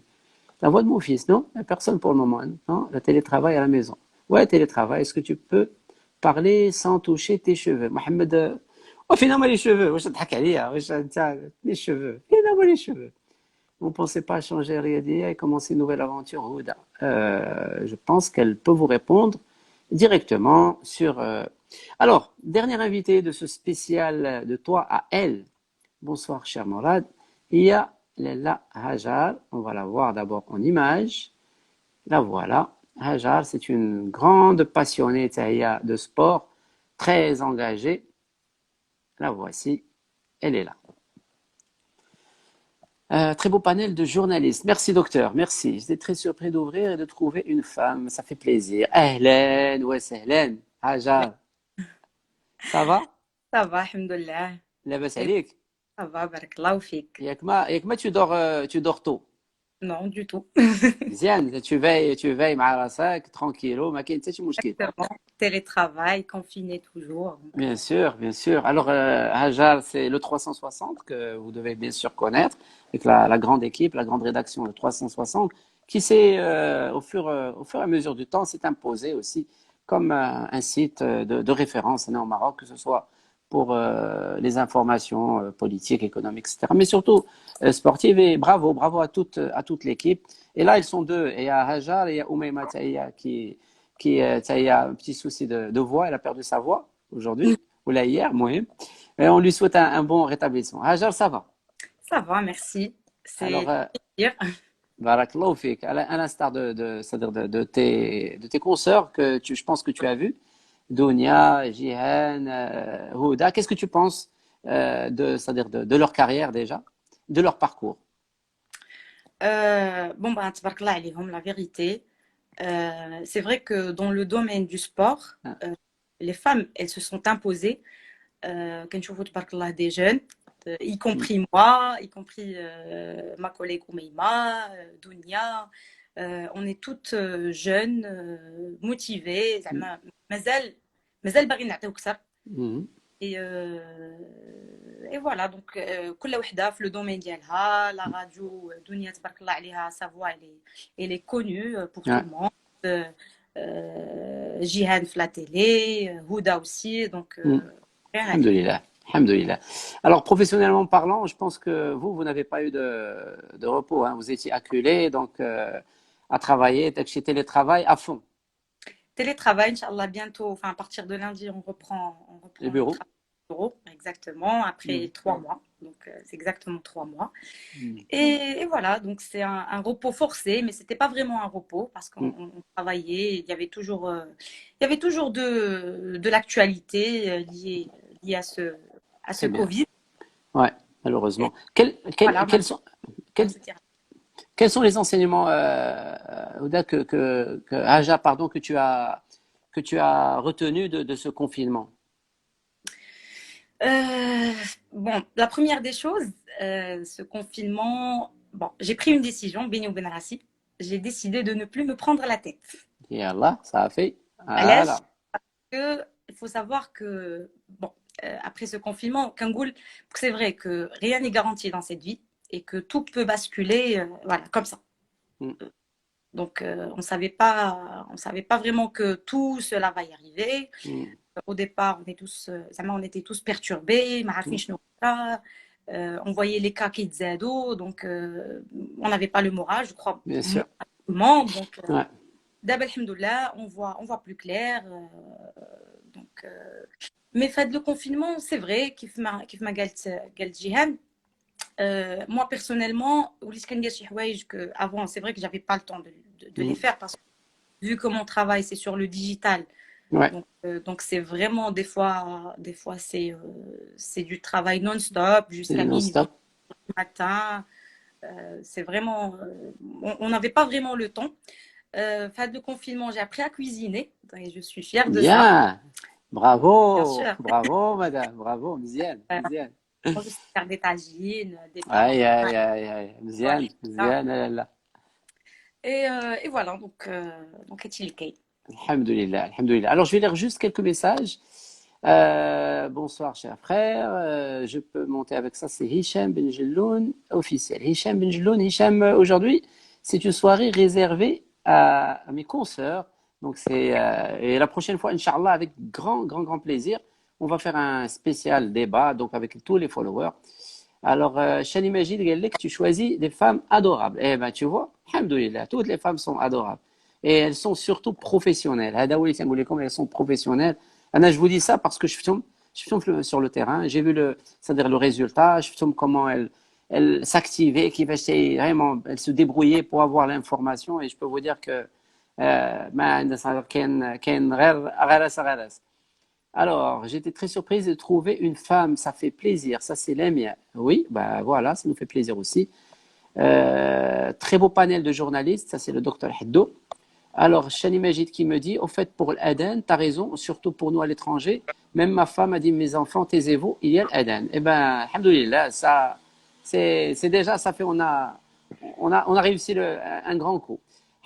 la voix de mon fils, non? Personne pour le moment, non? Le télétravail à la maison. Ouais, télétravail, est-ce que tu peux parler sans toucher tes cheveux? Mohamed, finalement les cheveux, les cheveux, finalement les cheveux. Vous ne pensez pas changer Riyadi et commencer une nouvelle aventure, Houda? Je pense qu'elle peut vous répondre directement sur... Alors, dernier invité de ce spécial de toi à elle. Bonsoir, cher Mourad. Il y a Lella Hajar. On va la voir d'abord en image. La voilà. Hajar, c'est une grande passionnée de sport, très engagée. La voici. Elle est là. Très beau panel de journalistes. Merci docteur, merci. J'étais très surpris d'ouvrir et de trouver une femme. Ça fait plaisir. Ahlan wa sahlan. Hajar. Ça va? Ça va, alhamdoulilah. Labas alik? Ça va, barakallahu fik. Yak ma tu dors tôt. Non, du tout. مزيان tu veilles مع راسك tranquillo ما كاين حتى شي مشكل. Exactement. Télétravail, confiné toujours. Bien sûr, bien sûr. Alors Hajar, c'est le 360 que vous devez bien sûr connaître avec la grande équipe, la grande rédaction le 360 qui s'est au fur et à mesure du temps s'est imposé aussi comme un site de référence au Maroc, que ce soit pour les informations politiques, économiques, etc. Mais surtout sportives. Et bravo à toute l'équipe. Et là, ils sont deux. Et il y a Hajar et il y a Oumaima Taïa qui a un petit souci de voix. Elle a perdu sa voix aujourd'hui, ou là hier, moi. Et on lui souhaite un bon rétablissement. Hajar, ça va? Ça va, merci. C'est Alors, plaisir. Barakallahu fik. À l'instar c'est-à-dire de tes consoeurs que je pense que tu as vu. Dounia, Jihan, Houda, qu'est-ce que tu penses c'est-à-dire de leur carrière déjà, de leur parcours? Bon, ben, tabarakallah alayhom, la vérité, c'est vrai que dans le domaine du sport, les femmes, elles se sont imposées. Quand je vois tabarakallah des jeunes, y compris moi, y compris ma collègue Oumeima, Dounia, on est toutes jeunes, motivées. مازال باغيين نعطيو اكثر. Et voilà, donc كل وحده في le domaine ديالها. La radio Dounia تبارك الله عليها, sa voix elle est connue pour tout le monde. Jihan في la télé, Houda aussi, donc Alhamdoulilah. Alhamdoulilah. Alors, professionnellement parlant, je pense que vous n'avez pas eu de repos, hein. Vous étiez acculé, donc à travailler, chez télétravail à fond. Télétravail, Inch'Allah, bientôt, enfin à partir de lundi, on Le reprend le bureau. travail au bureau, exactement, après Mm. 3 mois. Donc c'est exactement 3 mois. Mm. Et voilà, donc c'est un repos forcé, mais c'était pas vraiment un repos parce qu'on Mm. on travaillait, il y avait toujours de l'actualité liée à ce C'est bien. Covid. Ouais, Et malheureusement. voilà, Quels, se tire. quels sont les enseignements, Ouda, Haja, pardon, que tu as retenu de ce confinement? Euh, bon, la première des choses, ce confinement, bon, j'ai pris une décision, Beni ou Benassi. J'ai décidé de ne plus me prendre la tête. Et Allah, ça a fait. Allège, Voilà. il faut savoir que, bon, après ce confinement, Kangoul, c'est vrai que rien n'est garanti dans cette vie et que tout peut basculer, voilà, comme ça. Mm. Donc, on savait pas vraiment que tout cela va y arriver. Mm. Au départ, on était tous perturbés, Mm. on voyait les cas qui disaient donc on n'avait pas le moral, je crois, Bien moi, sûr. tout le monde. Donc, Ouais. d'abord, alhamdoulilah, on voit plus clair. Donc, mais fait le confinement, c'est vrai, كيف ما قالت جيهان, moi personnellement, وليت كندير شي حوايج que avant, c'est vrai que j'avais pas le temps de les Mm. faire parce que vu que mon travail c'est sur le digital. Ouais. Donc c'est vraiment des fois c'est du travail non-stop C'est jusqu'à minuit non-stop. du matin. C'est vraiment, on n'avait pas vraiment le temps. Fin de confinement, j'ai appris à cuisiner et je suis fière de ça, Bien. bien Bravo. sûr. Bravo, madame. Bravo. Mziane. Mziane. Moi, je sais faire des tagines, des pâtes en Aïe, pain aïe, aïe, aïe. et Mziane. tout ça. Mziane, là. Et voilà, donc est-il le Alhamdulillah, alhamdulillah. Alors, je vais lire juste quelques messages. Bonsoir, cher frère. Je peux monter avec ça. C'est Hicham Ben Jelloun, officiel. Hicham Ben Jelloun. Hicham, aujourd'hui, c'est une soirée réservée à mes consoeurs. Donc, et la prochaine fois, Inch'Allah, avec grand, grand, grand plaisir, on va faire un spécial débat, donc avec tous les followers. Alors, Shani Majid, que tu choisis des femmes adorables. Eh ben, tu vois, alhamdoulilah, toutes les femmes sont adorables. Et elles sont surtout professionnelles. Elles sont professionnelles. Anna, je vous dis ça parce que je suis sur le terrain. J'ai vu c'est-à-dire le résultat. Je suis comment elle s'activait, vraiment, elle se débrouillait pour avoir l'information. Et je peux vous dire que, alors, j'étais très surprise de trouver une femme, ça fait plaisir, ça c'est l'aimia. Oui, bah voilà, ça nous fait plaisir aussi. Très beau panel de journalistes, ça c'est le docteur Haddo. Alors, Shani Majid qui me dit, au fait, pour l'Aden, tu as raison, surtout pour nous à l'étranger. Même ma femme a dit, mes enfants, taisez-vous, il y a l'Aden. Eh bien, alhamdoulilah, ça, c'est déjà, ça fait, on a réussi un grand coup.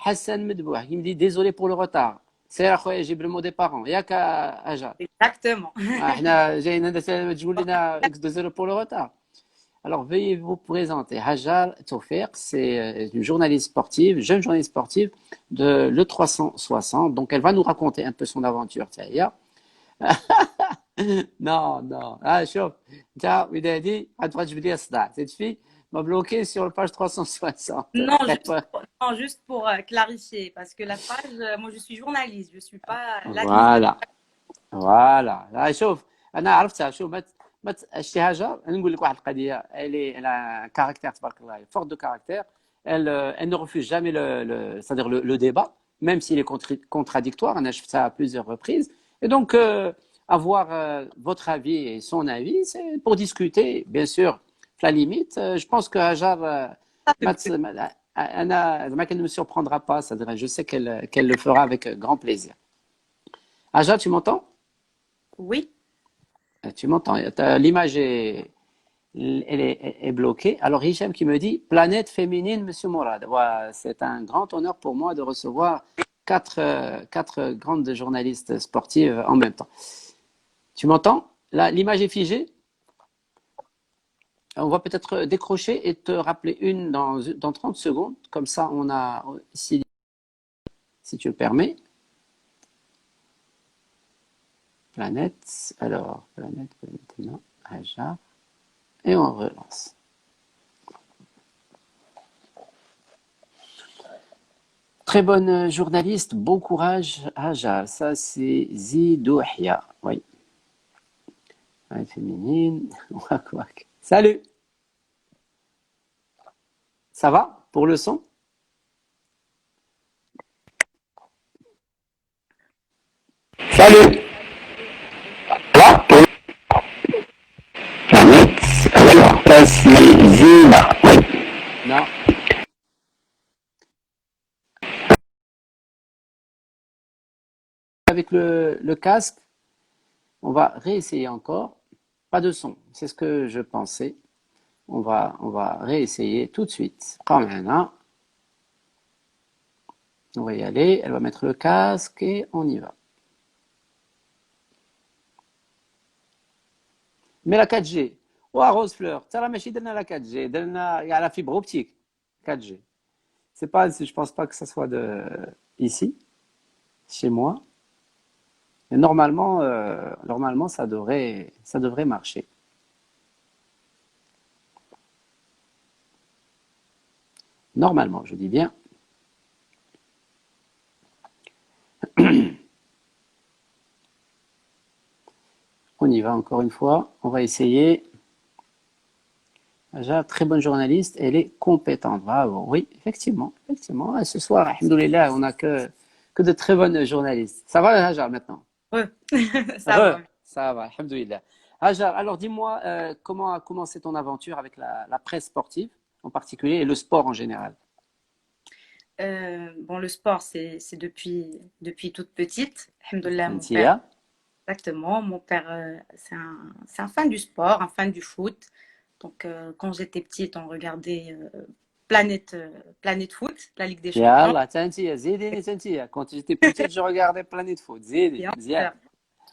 Hassan Medbouh, qui me dit, désolé pour le retard. C'est la khoya, j'ai le mot des parents. Yak Aja. Exactement. احنا جايين تقول لنا X2-0 pour le retard. Alors, veuillez vous présenter. Hajar Tofek, c'est une journaliste sportive, jeune journaliste sportive de Le 360. Donc, elle va nous raconter un peu son aventure. Taïa. Non, non. Ah, chauffe. Tiens, Widadi, à droite, je veux dire ça. Cette fille m'a bloqué sur la page 360. Non, Très peu. non, juste pour clarifier, parce que la page, moi je suis journaliste, je suis pas l'admin. Voilà. Voilà. Ah, شوف انا عرفتها شوف شتي هاجر انا نقول لك واحد القضيه elle a un caractère تبارك الله forte de caractère elle ne refuse jamais c'est-à-dire le débat même s'il est contradictoire انا شفتها à plusieurs reprises et donc avoir votre avis et son avis c'est pour discuter bien sûr la limite je pense que Hajar ما qu'elle ne me surprendra pas c'est-à-dire je sais qu'elle le fera avec grand plaisir. Hajar, tu m'entends? Oui, Tu m'entends, l'image est bloquée. Alors Hicham qui me dit, planète féminine, Monsieur Mourad. Voilà, c'est un grand honneur pour moi de recevoir quatre grandes journalistes sportives en même temps. Tu m'entends? Là, l'image est figée. On va peut-être décrocher et te rappeler une dans 30 secondes. Comme ça, on a, si tu le permets. Planète, alors, planète, non, Hajar. Et on relance. très bonne journaliste, bon courage, Hajar. Ça, c'est Zidouhia. Oui. Ouais, féminine. Ouak, ouak. Salut. Ça va pour le son? Salut. Toi, pour alors, ça, c'est Zina. Oui. Non. Avec le casque, on va réessayer encore. Pas de son, c'est ce que je pensais. On va réessayer tout de suite. Quand même, hein. On va y aller. Elle va mettre le casque et on y va. Mais la 4G. Oh, Rose Fleur. Ça la machine donne la 4G. Il y a la fibre optique. 4G. C'est pas, je pense pas que ça soit de ici, chez moi. Mais normalement, ça devrait marcher. Normalement, je dis bien. On y va encore une fois. On va essayer. Déjà, très bonne journaliste. Elle est compétente. Bravo. Oui, effectivement. Effectivement. Ce soir, alhamdoulilah, on n'a que de très bonnes journalistes. Ça va, Hajar, maintenant? Ouais, ça va. Ça va, alhamdoulilah. Hajar, alors dis-moi, comment a commencé ton aventure avec la presse sportive en particulier et le sport en général? Bon, le sport, c'est depuis toute petite. Alhamdoulilah, mon père, Antia. exactement. Mon père, c'est un fan du sport, un fan du foot. Donc, quand j'étais petite, on regardait Planète Foot, la Ligue des Champions. Yallah, Tantia, zidini Tantia. Quand j'étais petite, je regardais Planète Foot. Zidi, Bien Ziad.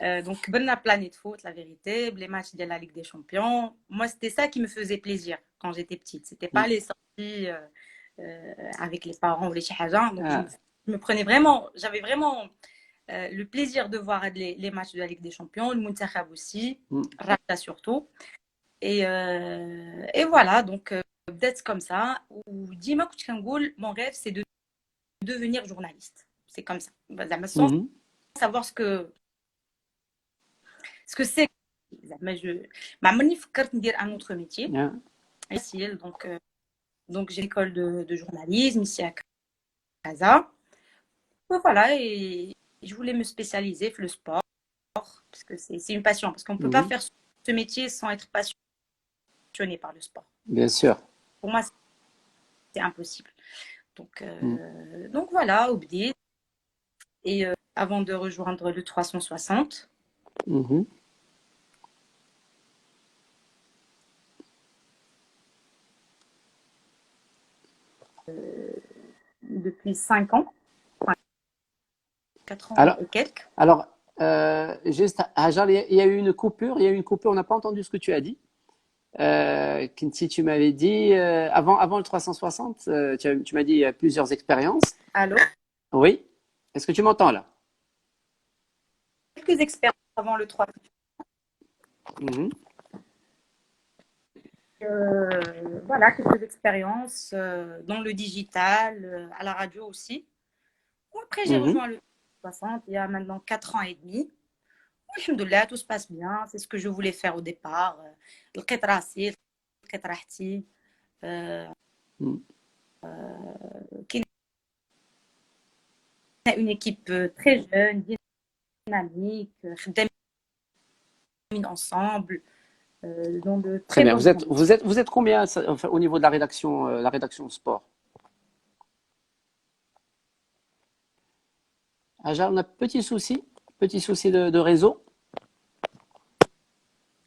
sûr. Donc, bonne Planète Foot, la vérité, les matchs de la Ligue des Champions. Moi, c'était ça qui me faisait plaisir quand j'étais petite. C'était pas les sorties avec les parents ou les chihajas. Donc, je me prenais vraiment, j'avais vraiment le plaisir de voir les matchs de la Ligue des Champions, le Muntakhab aussi, Raja surtout. Et voilà, donc d'être comme ça, ou Dima Kouchkangoul, mon rêve, c'est de devenir journaliste. C'est comme ça. Sans savoir ce que c'est. Mais je m'ai dit un autre métier. Donc j'ai l'école de journalisme ici à Casa. Donc, voilà, et je voulais me spécialiser dans le sport, parce que c'est une passion, parce qu'on ne peut pas faire ce métier sans être passionné par le sport. Bien sûr. Pour moi, c'est impossible. Donc voilà, Obdi. Et avant de rejoindre le 360, depuis 5 ans, 4 ans et quelques. Alors, juste, Hajar, il y a eu une coupure, on n'a pas entendu ce que tu as dit. Kinti, tu m'avais dit, avant le 360, tu m'as dit il y a plusieurs expériences. Allô? Oui. Est-ce que tu m'entends là? Quelques expériences avant le 360. Voilà, quelques expériences dans le digital, à la radio aussi. Après, j'ai rejoint le 60 il y a maintenant 4 ans et demi. Alhamdoulilah, tout se passe bien. C'est ce que je voulais faire au départ. Une équipe très jeune, dynamique, ensemble. Dans de très bien. Vous êtes combien enfin, au niveau de la rédaction sport? Hajar, on a petit souci de réseau.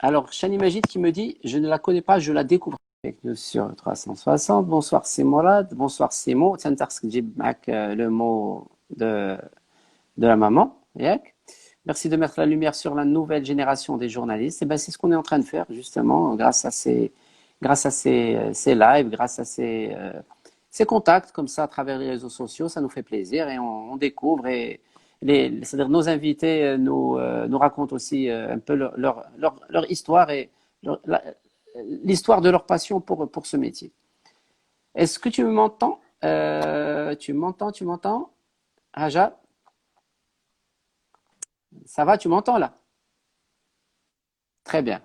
Alors, Chani Majid qui me dit, je ne la connais pas, je la découvre. Avec nous sur 360. Bonsoir, c'est Morad. Bonsoir, c'est Mo. Le mot de la maman. Merci de mettre la lumière sur la nouvelle génération des journalistes. Et ben, c'est ce qu'on est en train de faire, justement, grâce à ces lives, grâce à ces contacts, comme ça, à travers les réseaux sociaux. Ça nous fait plaisir et on découvre. Et c'est-à-dire nos invités nous racontent aussi un peu leur histoire et l'histoire de leur passion pour ce métier. Est-ce que tu m'entends, Tu m'entends, tu m'entends? Hajar, ça va, tu m'entends là? Très bien.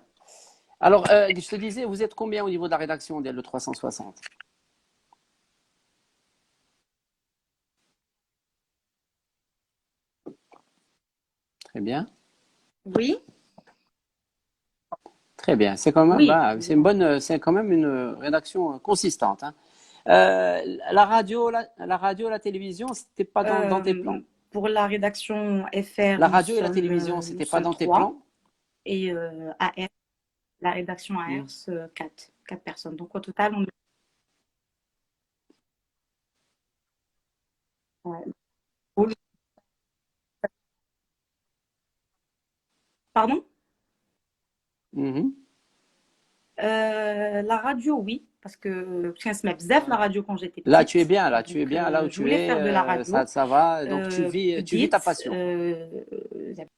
Alors, je te disais, vous êtes combien au niveau de la rédaction de le 360? Très bien. Oui, Très bien. C'est quand même, oui. bah, c'est une bonne, c'est quand même une rédaction consistante, hein. La radio, la télévision, c'était pas dans tes plans? Pour la rédaction FR, La radio et la télévision, nous c'était pas sommes dans tes trois. plans? Et AR, la rédaction AR, Hmm. c'est quatre personnes. Donc au total, on est... Ouais. Pardon? Mhm. La radio, oui, parce que je me bzaf la radio quand j'étais Là, tu es petite. bien, là, tu es Donc, bien, là où je tu voulais es, faire de la ça radio. va. Donc, tu vis ta Petite, passion.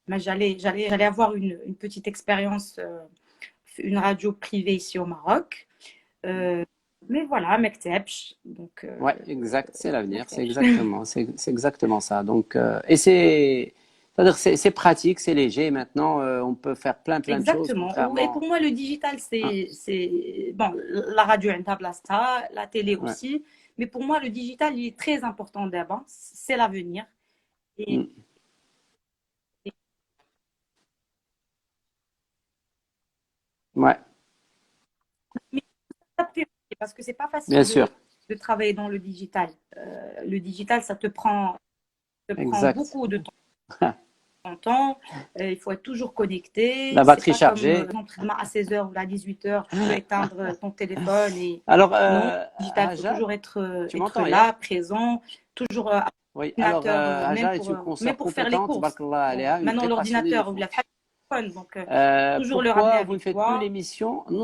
mais j'allais avoir une petite expérience, une radio privée ici au Maroc. Euh, mais voilà, Mektebch. Donc, Ouais, exact, c'est l'avenir, Mektebch. c'est exactement ça. Donc, c'est-à-dire, c'est pratique, c'est léger. Maintenant, on peut faire plein de choses, Exactement. Et pour contrairement. moi, le digital, Ah, c'est... Bon, la radio, elle table ça, la télé ouais. aussi. Mais pour moi, le digital, il est très important d'abord. C'est l'avenir. Et, Mm. et Ouais, mais parce que c'est pas bien facile sûr, de travailler dans le digital. Le digital, te prend exact. beaucoup de temps. Il faut être toujours connecté. La C'est batterie pas comme, chargée. demain à 16 h ou à 18 h, tu peux éteindre ton téléphone. Et Alors, non, le digital, il faut Hajar, toujours tu être m'entends, ya? là, présent, toujours Oui, alors, ordinateur, Hajar est une même consoeur pour faire les compétente, courses. tabarkallah Bon, alayha, une maintenant, vraie passionnée du l'ordinateur, il a foot. le téléphone, donc toujours le ramener Pourquoi vous ne avec faites plus toi. l'émission Donc, Nous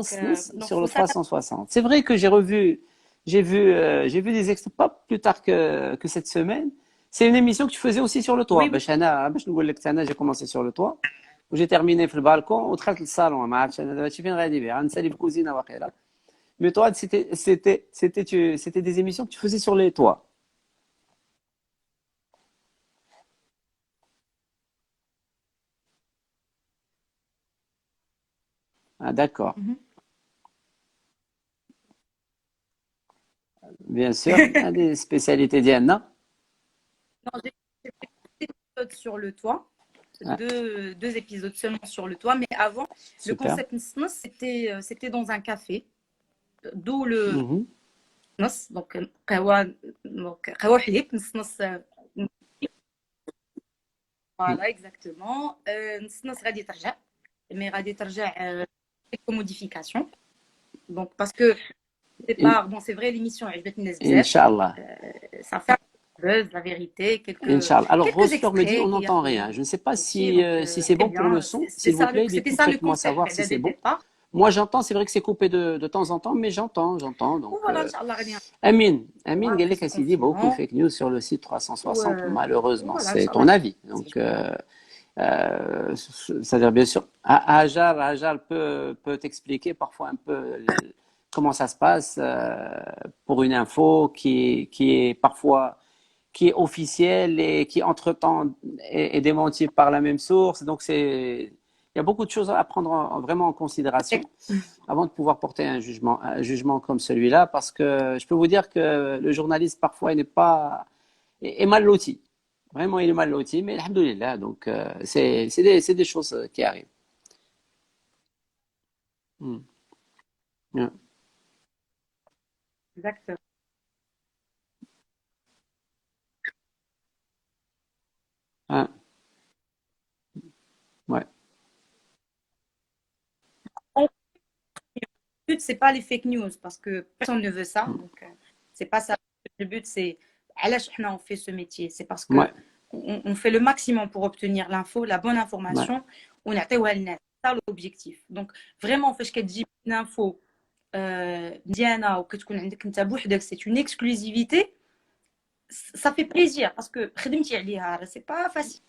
donc sur faut le s'adapter. 360? C'est vrai que j'ai vu des extraits pas plus tard que cette semaine. C'est une émission que tu faisais aussi sur le toit. Oui, oui. باش نقول لك انا j'ai commencé sur le toit وجي terminé في البالكون ودخلت للصالون ما عرفتش انا دابا شي فين غادي بها غنسالي في الكوزينه واقيلا. Mais toi c'était des émissions que tu faisais sur les toits. Ah d'accord. Mhm. Bien sûr, ah, des spécialités d'Yanna. Non, j'ai fait deux épisodes sur le toit, Ah, deux épisodes seulement sur le toit, mais avant, le super. concept Nsnos, c'était dans un café, d'où le Mhm. Nsnos, قهوة حليب Nsnos, voilà exactement. Nsnos غادي ترجع, mais غادي ترجع quelques modifications. Donc parce que au In- départ, bon c'est vrai l'émission عجبتني الناس بزاف, Inch'Allah. ça fait un buzz, la vérité, Inch'Allah. Alors, quelques Rosefleur me dit, on extraits qu'il y a n'entend rien. Je ne sais pas sortis, donc si c'est très bon pour le bien. son. S'il vous plaît, C'était dites-moi, ça le faites-moi concept savoir si dès c'est le bon. départ. Moi, j'entends, c'est vrai que c'est coupé de temps en temps, mais j'entends. Ou Donc, voilà, Inch'Allah, rien. Amin, Après Galek ce a dit beaucoup de confinement, fake news sur le site ou 360, malheureusement. voilà, C'est Inch'Allah. ton avis. Donc, c'est-à-dire, bien sûr, Hajar peut t'expliquer parfois un peu comment ça se passe pour une info qui est parfois qui est officielle et qui entre-temps est démentie par la même source. Donc il y a beaucoup de choses à prendre vraiment en considération avant de pouvoir porter un jugement comme celui-là, parce que je peux vous dire que le journaliste parfois il n'est pas est mal loti. Vraiment, il est mal loti, mais alhamdoulilah, donc c'est des choses qui arrivent. Mm. Ouais. Exactement. Ah, ouais. Le but, c'est pas les fake news parce que personne ne veut ça. Mm. Donc, c'est pas ça. Le but, c'est علاش on fait ce métier. C'est parce que Ouais, on fait le maximum pour obtenir l'info, la bonne ouais. information. On a c'est ça l'objectif. Donc, vraiment, فاش كتجيب une info مزيانه وكتكون عندك انت بوحدك, c'est une exclusivité. Ça fait plaisir parce que خدمتي عليها, c'est pas facile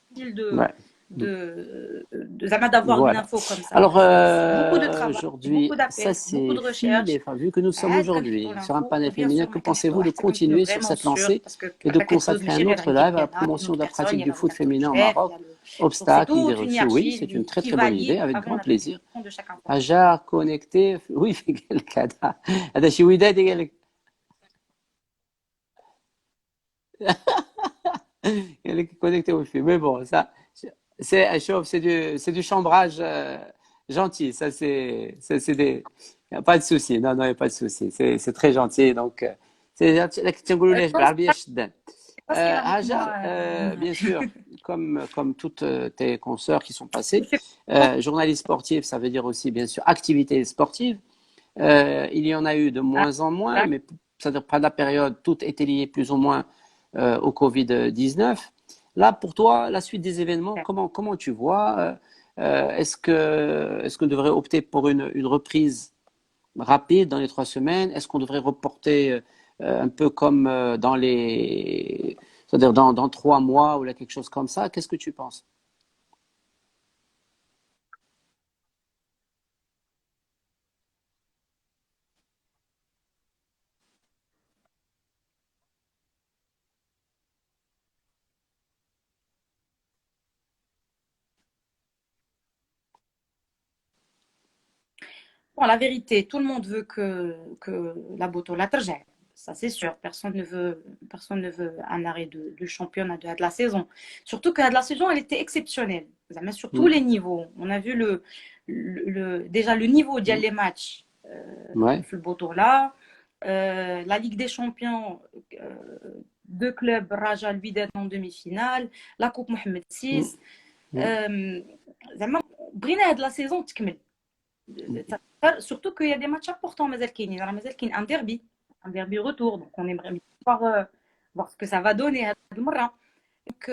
Ouais. d'avoir une Voilà. info comme ça. Alors, C'est beaucoup de travail, aujourd'hui, beaucoup ça d'appels, beaucoup c'est de recherches. fini. Enfin, vu que nous sommes aujourd'hui sur un panel Ou bien féminin, sûr, que ما كانش يحطوا pensez-vous de واحد تكون continuer sur vraiment cette sûr, lancée parce que et de هكاك تدوز consacrer un ماشي غير autre على live à la l'équipe ديالها promotion une de la autre personne, pratique il y a du la foot rédacteur féminin au chef, il y Maroc? a le... Donc c'est Obstacle, idées toute une reçues, oui, hiérarchie c'est une très qui très bonne idée, valide avec avant grand la plaisir. publication de chaque information. Hajar connecté, oui, في قال لك هذا شي وداد قال لك قال لك connecté au film. Mais bon, ça, c'est du chambrage gentil. Ça, c'est des, y a pas de souci. Non, non, y a pas de souci. C'est très gentil. Donc, c'est là que تنقولوا ليش Je pense بالعربية شدان. c'est parce qu'elle est avec moi. Hajar, bien sûr, comme toutes tes consoeurs qui sont Il passées, fait journaliste sportif, ça veut dire aussi, bien sûr, activité sportive. Il y en a eu de moins en moins, mais ça veut dire pas de la période, tout était lié plus ou moins au Covid-19. Là, pour toi, la suite des événements, comment tu vois est-ce qu'on devrait opter pour une reprise rapide dans les 3 semaines? Est-ce qu'on devrait reporter un peu comme c'est-à-dire dans 3 mois ou là, quelque chose comme ça? Qu'est-ce que tu penses? Bon, la vérité, tout le monde veut que la Boto la ترجع. Ça, c'est sûr. Personne ne veut un arrêt du championnat de la saison. Surtout que la saison, elle était exceptionnelle. Mais sur tous Mm. les niveaux. On a vu déjà le niveau des Mm. matchs Ouais. le Boto là. La Ligue des Champions, deux clubs, Raja Wydad en demi-finale. La Coupe Mohamed Mm. VI. Mm. زعما بغينا هاد لا سيزون تكمل. Surtout qu'il y a des matchs importants, mais il y a un derby retour, donc on aimerait voir, voir ce que ça va donner à Dmara. Donc,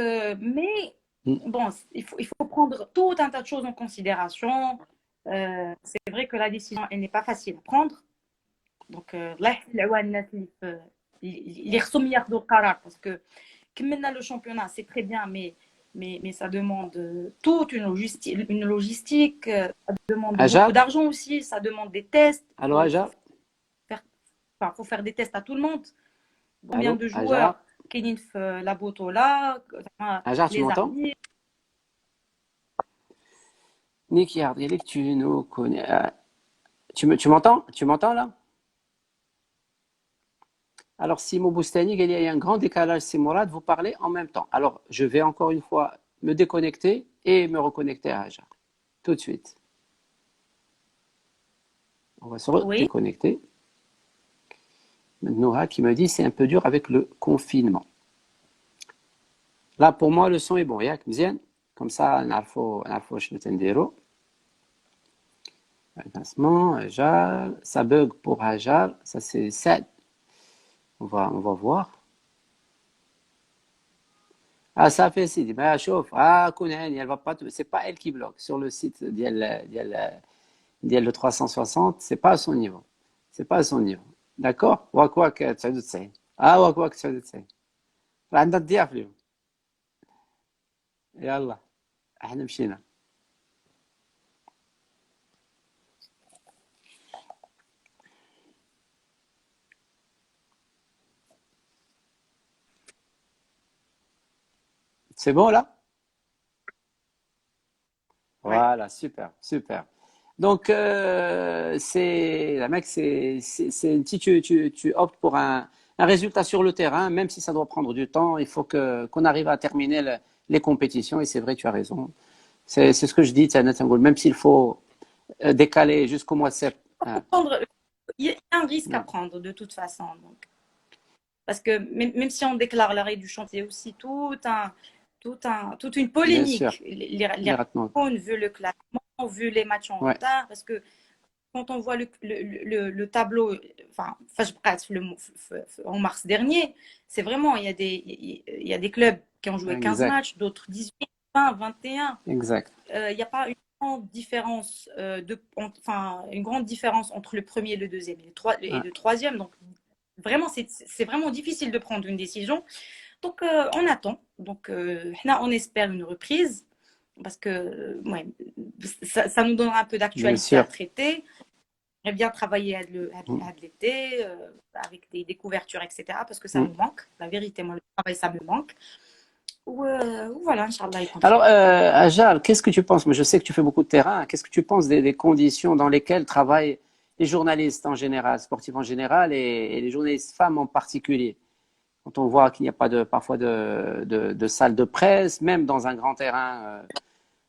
mais Mm. bon, il faut prendre tout un tas de choses en considération. C'est vrai que la décision, elle n'est pas facile à prendre. Donc, الله يحفظ العوان الناس اللي خصهم ياخذوا القرار parce que كملنا le championnat, c'est très bien, mais ça demande toute une logistique, ça demande Hajar? beaucoup d'argent aussi, ça demande des tests. Allô, Hajar? Faut faire des tests à tout le monde. Combien Allô, de Hajar? joueurs Kenin la Boto là, Hajar, tu les m'entends? arbitres. Nick Yard, il est que tu nous connais. Tu m'entends? Tu m'entends là? Alors, Simo Boustani, il y a un grand décalage, c'est Mourad, vous parlez en même temps. Alors, je vais encore une fois me déconnecter et me reconnecter à Hajar. Tout de suite. On va se Oui. redéconnecter. Noah qui me dit c'est un peu dur avec le confinement. Là, pour moi, le son est bon. Yak, mzien. Comme ça, نعرفوا شنو تنديروا. Lancement, Hajar. Ça bug pour Hajar. Ça, c'est sad. On va voir. Ah, ça fait Sidi. Ben, chauffe. Ah, Kounani, elle va pas. C'est pas elle qui bloque sur le site ديال le 360. C'est pas à son niveau. C'est pas à son niveau. d'accord واك واك 99 واك واك 99 راه عندنا الضياف اليوم يلا احنا مشينا c'est bon là Ouais. voilà super super donc si tu optes pour un résultat sur le terrain même si ça doit prendre du temps il faut qu'on arrive à terminer les compétitions et c'est vrai tu as raison c'est ce que je dis même s'il faut décaler jusqu'au mois de septembre. Il y a un risque à prendre de toute façon. Donc. Parce que même si on déclare l'arrêt du chantier, il y a aussi toute une polémique. Les personnes, vu le classement, vu les matchs en retard, parce que quand on voit le tableau, enfin, en mars dernier, c'est vraiment, il y a des clubs qui ont joué 15 matchs, d'autres 18, 20, 21. Exact. Il n'y a pas une grande différence, une grande différence entre le premier, le deuxième et le troisième. Donc, vraiment, c'est vraiment difficile de prendre une décision. Donc, on attend. Donc, on espère une reprise. parce que ouais, ça nous donnera un peu Bien d'actualité à sûr. traiter. J'aimerais bien travailler à l'été avec des couvertures, etc. Parce que ça Mm. me manque. La vérité, moi, le travail, ça me manque. Ou voilà, Inch'Allah, il Alors, continue. Ajal, qu'est-ce que tu penses? Moi, je sais que tu fais beaucoup de terrain. Qu'est-ce que tu penses des conditions dans lesquelles travaillent les journalistes en général, sportifs en général, et les journalistes femmes en particulier? Quand on voit qu'il n'y a pas parfois de salle de presse, même dans un grand terrain,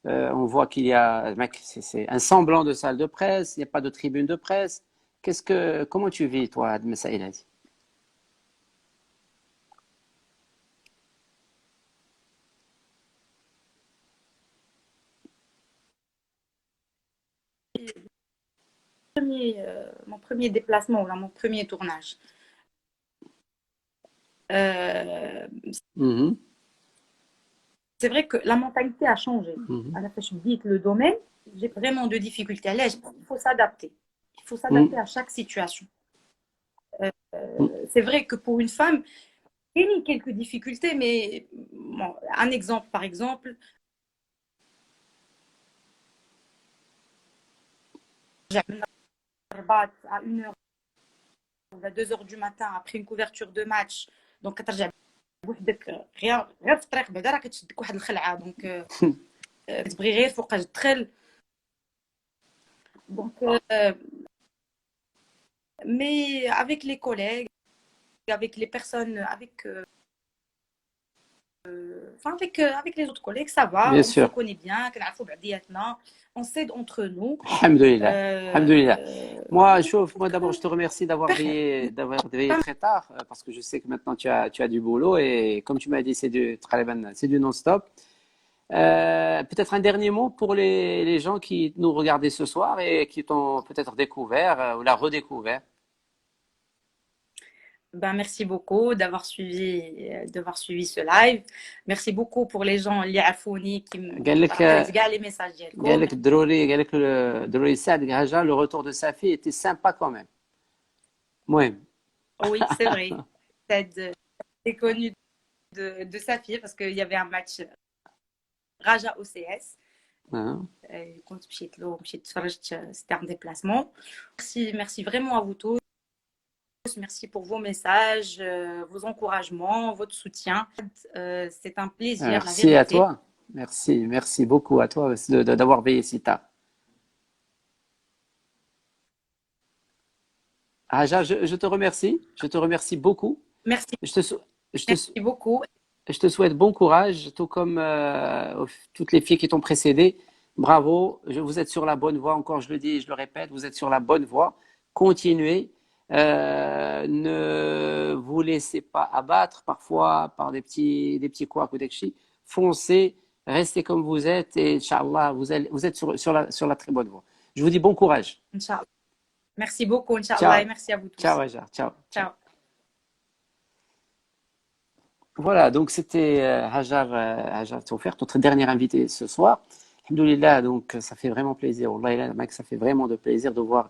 on voit qu'il y a, mec, c'est un semblant de salle de presse, il n'y a pas de tribune de presse. Comment tu vis, toi, Messaïla? Mon premier déplacement, là, mon premier tournage. Euh, Mhm, c'est vrai que la mentalité a changé. mhm, À la fin, je me dis que le domaine, j'ai vraiment de difficultés. Là, il faut s'adapter. Il faut mhm, s'adapter à chaque situation. mhm. C'est vrai que pour une femme, il y a quelques difficultés, mais bon, un exemple, par exemple, j'amène Rabat à 1h ou à 2h du matin après une couverture de match. Donc, كترجع بوحدك غير في الطريق بعدا راه كتشدك واحد الخلعه دونك كتبغي غير فوقاش تدخل دونك mais avec les collègues avec les personnes avec les autres collègues ça va Bien on se sûr. connaît bien كنعرفوا بعضياتنا on s'aide entre nous Alhamdulillah. Alhamdulillah. Moi d'abord, je te remercie بخير d'avoir veillé très tard, parce que je sais que maintenant tu as du boulot et comme tu m'as dit, c'est du non-stop. Peut-être un dernier mot pour les gens qui nous regardaient ce soir et qui t'ont peut-être découvert ou la redécouvert. Ben, merci beaucoup d'avoir suivi ce live. Merci beaucoup pour les gens اللي عرفوني قال لك قرأت كاع les messages قال ديالكم. لك الدروري قال لك الدروري سعد Haja, le retour de sa fille était sympa quand même. المهم. Oui, c'est vrai. Ted est connu de sa fille parce qu'il y avait un match Raja OCS. Hein. كنت مشيت تفرجت c'était un déplacement. Merci vraiment à vous tous. Merci pour vos messages, vos encouragements, votre soutien. C'est un plaisir, la Merci à vérité. toi. Merci beaucoup à toi d'avoir veillé si tard. Haja, je te remercie. Je te remercie beaucoup. Merci, Je te, sou- je te, merci beaucoup. je te souhaite bon courage, tout comme toutes les filles qui t'ont précédé. Bravo, vous êtes sur la bonne voie. Encore, je le dis et je le répète, vous êtes sur la bonne voie. Continuez. Ne vous laissez pas abattre parfois par des petits couacs ou des chis. Foncez, restez comme vous êtes et Inch'Allah, vous êtes sur la très bonne voie. Je vous dis bon courage. Inch'Allah. Merci beaucoup, Inch'Allah, et Ciao. merci à vous Ciao, tous. Hajar. Ciao. Ciao. Ciao. Voilà, donc c'était Hajar Taoufir, notre dernière invitée ce soir. Alhamdoulilah, donc ça fait vraiment plaisir. Wallahi, là, mec, ça fait vraiment de plaisir de voir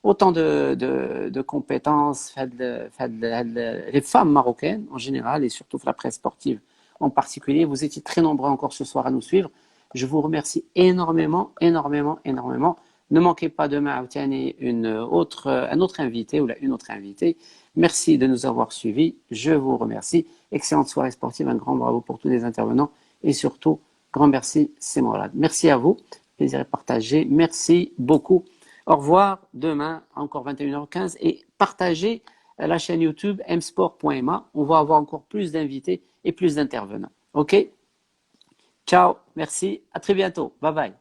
autant de compétences, les femmes marocaines en général et surtout la presse sportive en particulier. Vous étiez très nombreux encore ce soir à nous suivre. Je vous remercie énormément, énormément, énormément. Ne manquez pas demain à obtenir un autre invité ou une autre invitée. Merci de nous avoir suivis. Je vous remercie. Excellente soirée sportive. Un grand bravo pour tous les intervenants et surtout, grand merci, c'est Mourad. Merci à vous. Plaisir est partagé. Merci beaucoup. Au revoir, demain, encore 21h15, et partagez la chaîne YouTube msport.ma. On va avoir encore plus d'invités et plus d'intervenants. OK? Ciao, merci, à très bientôt. Bye bye.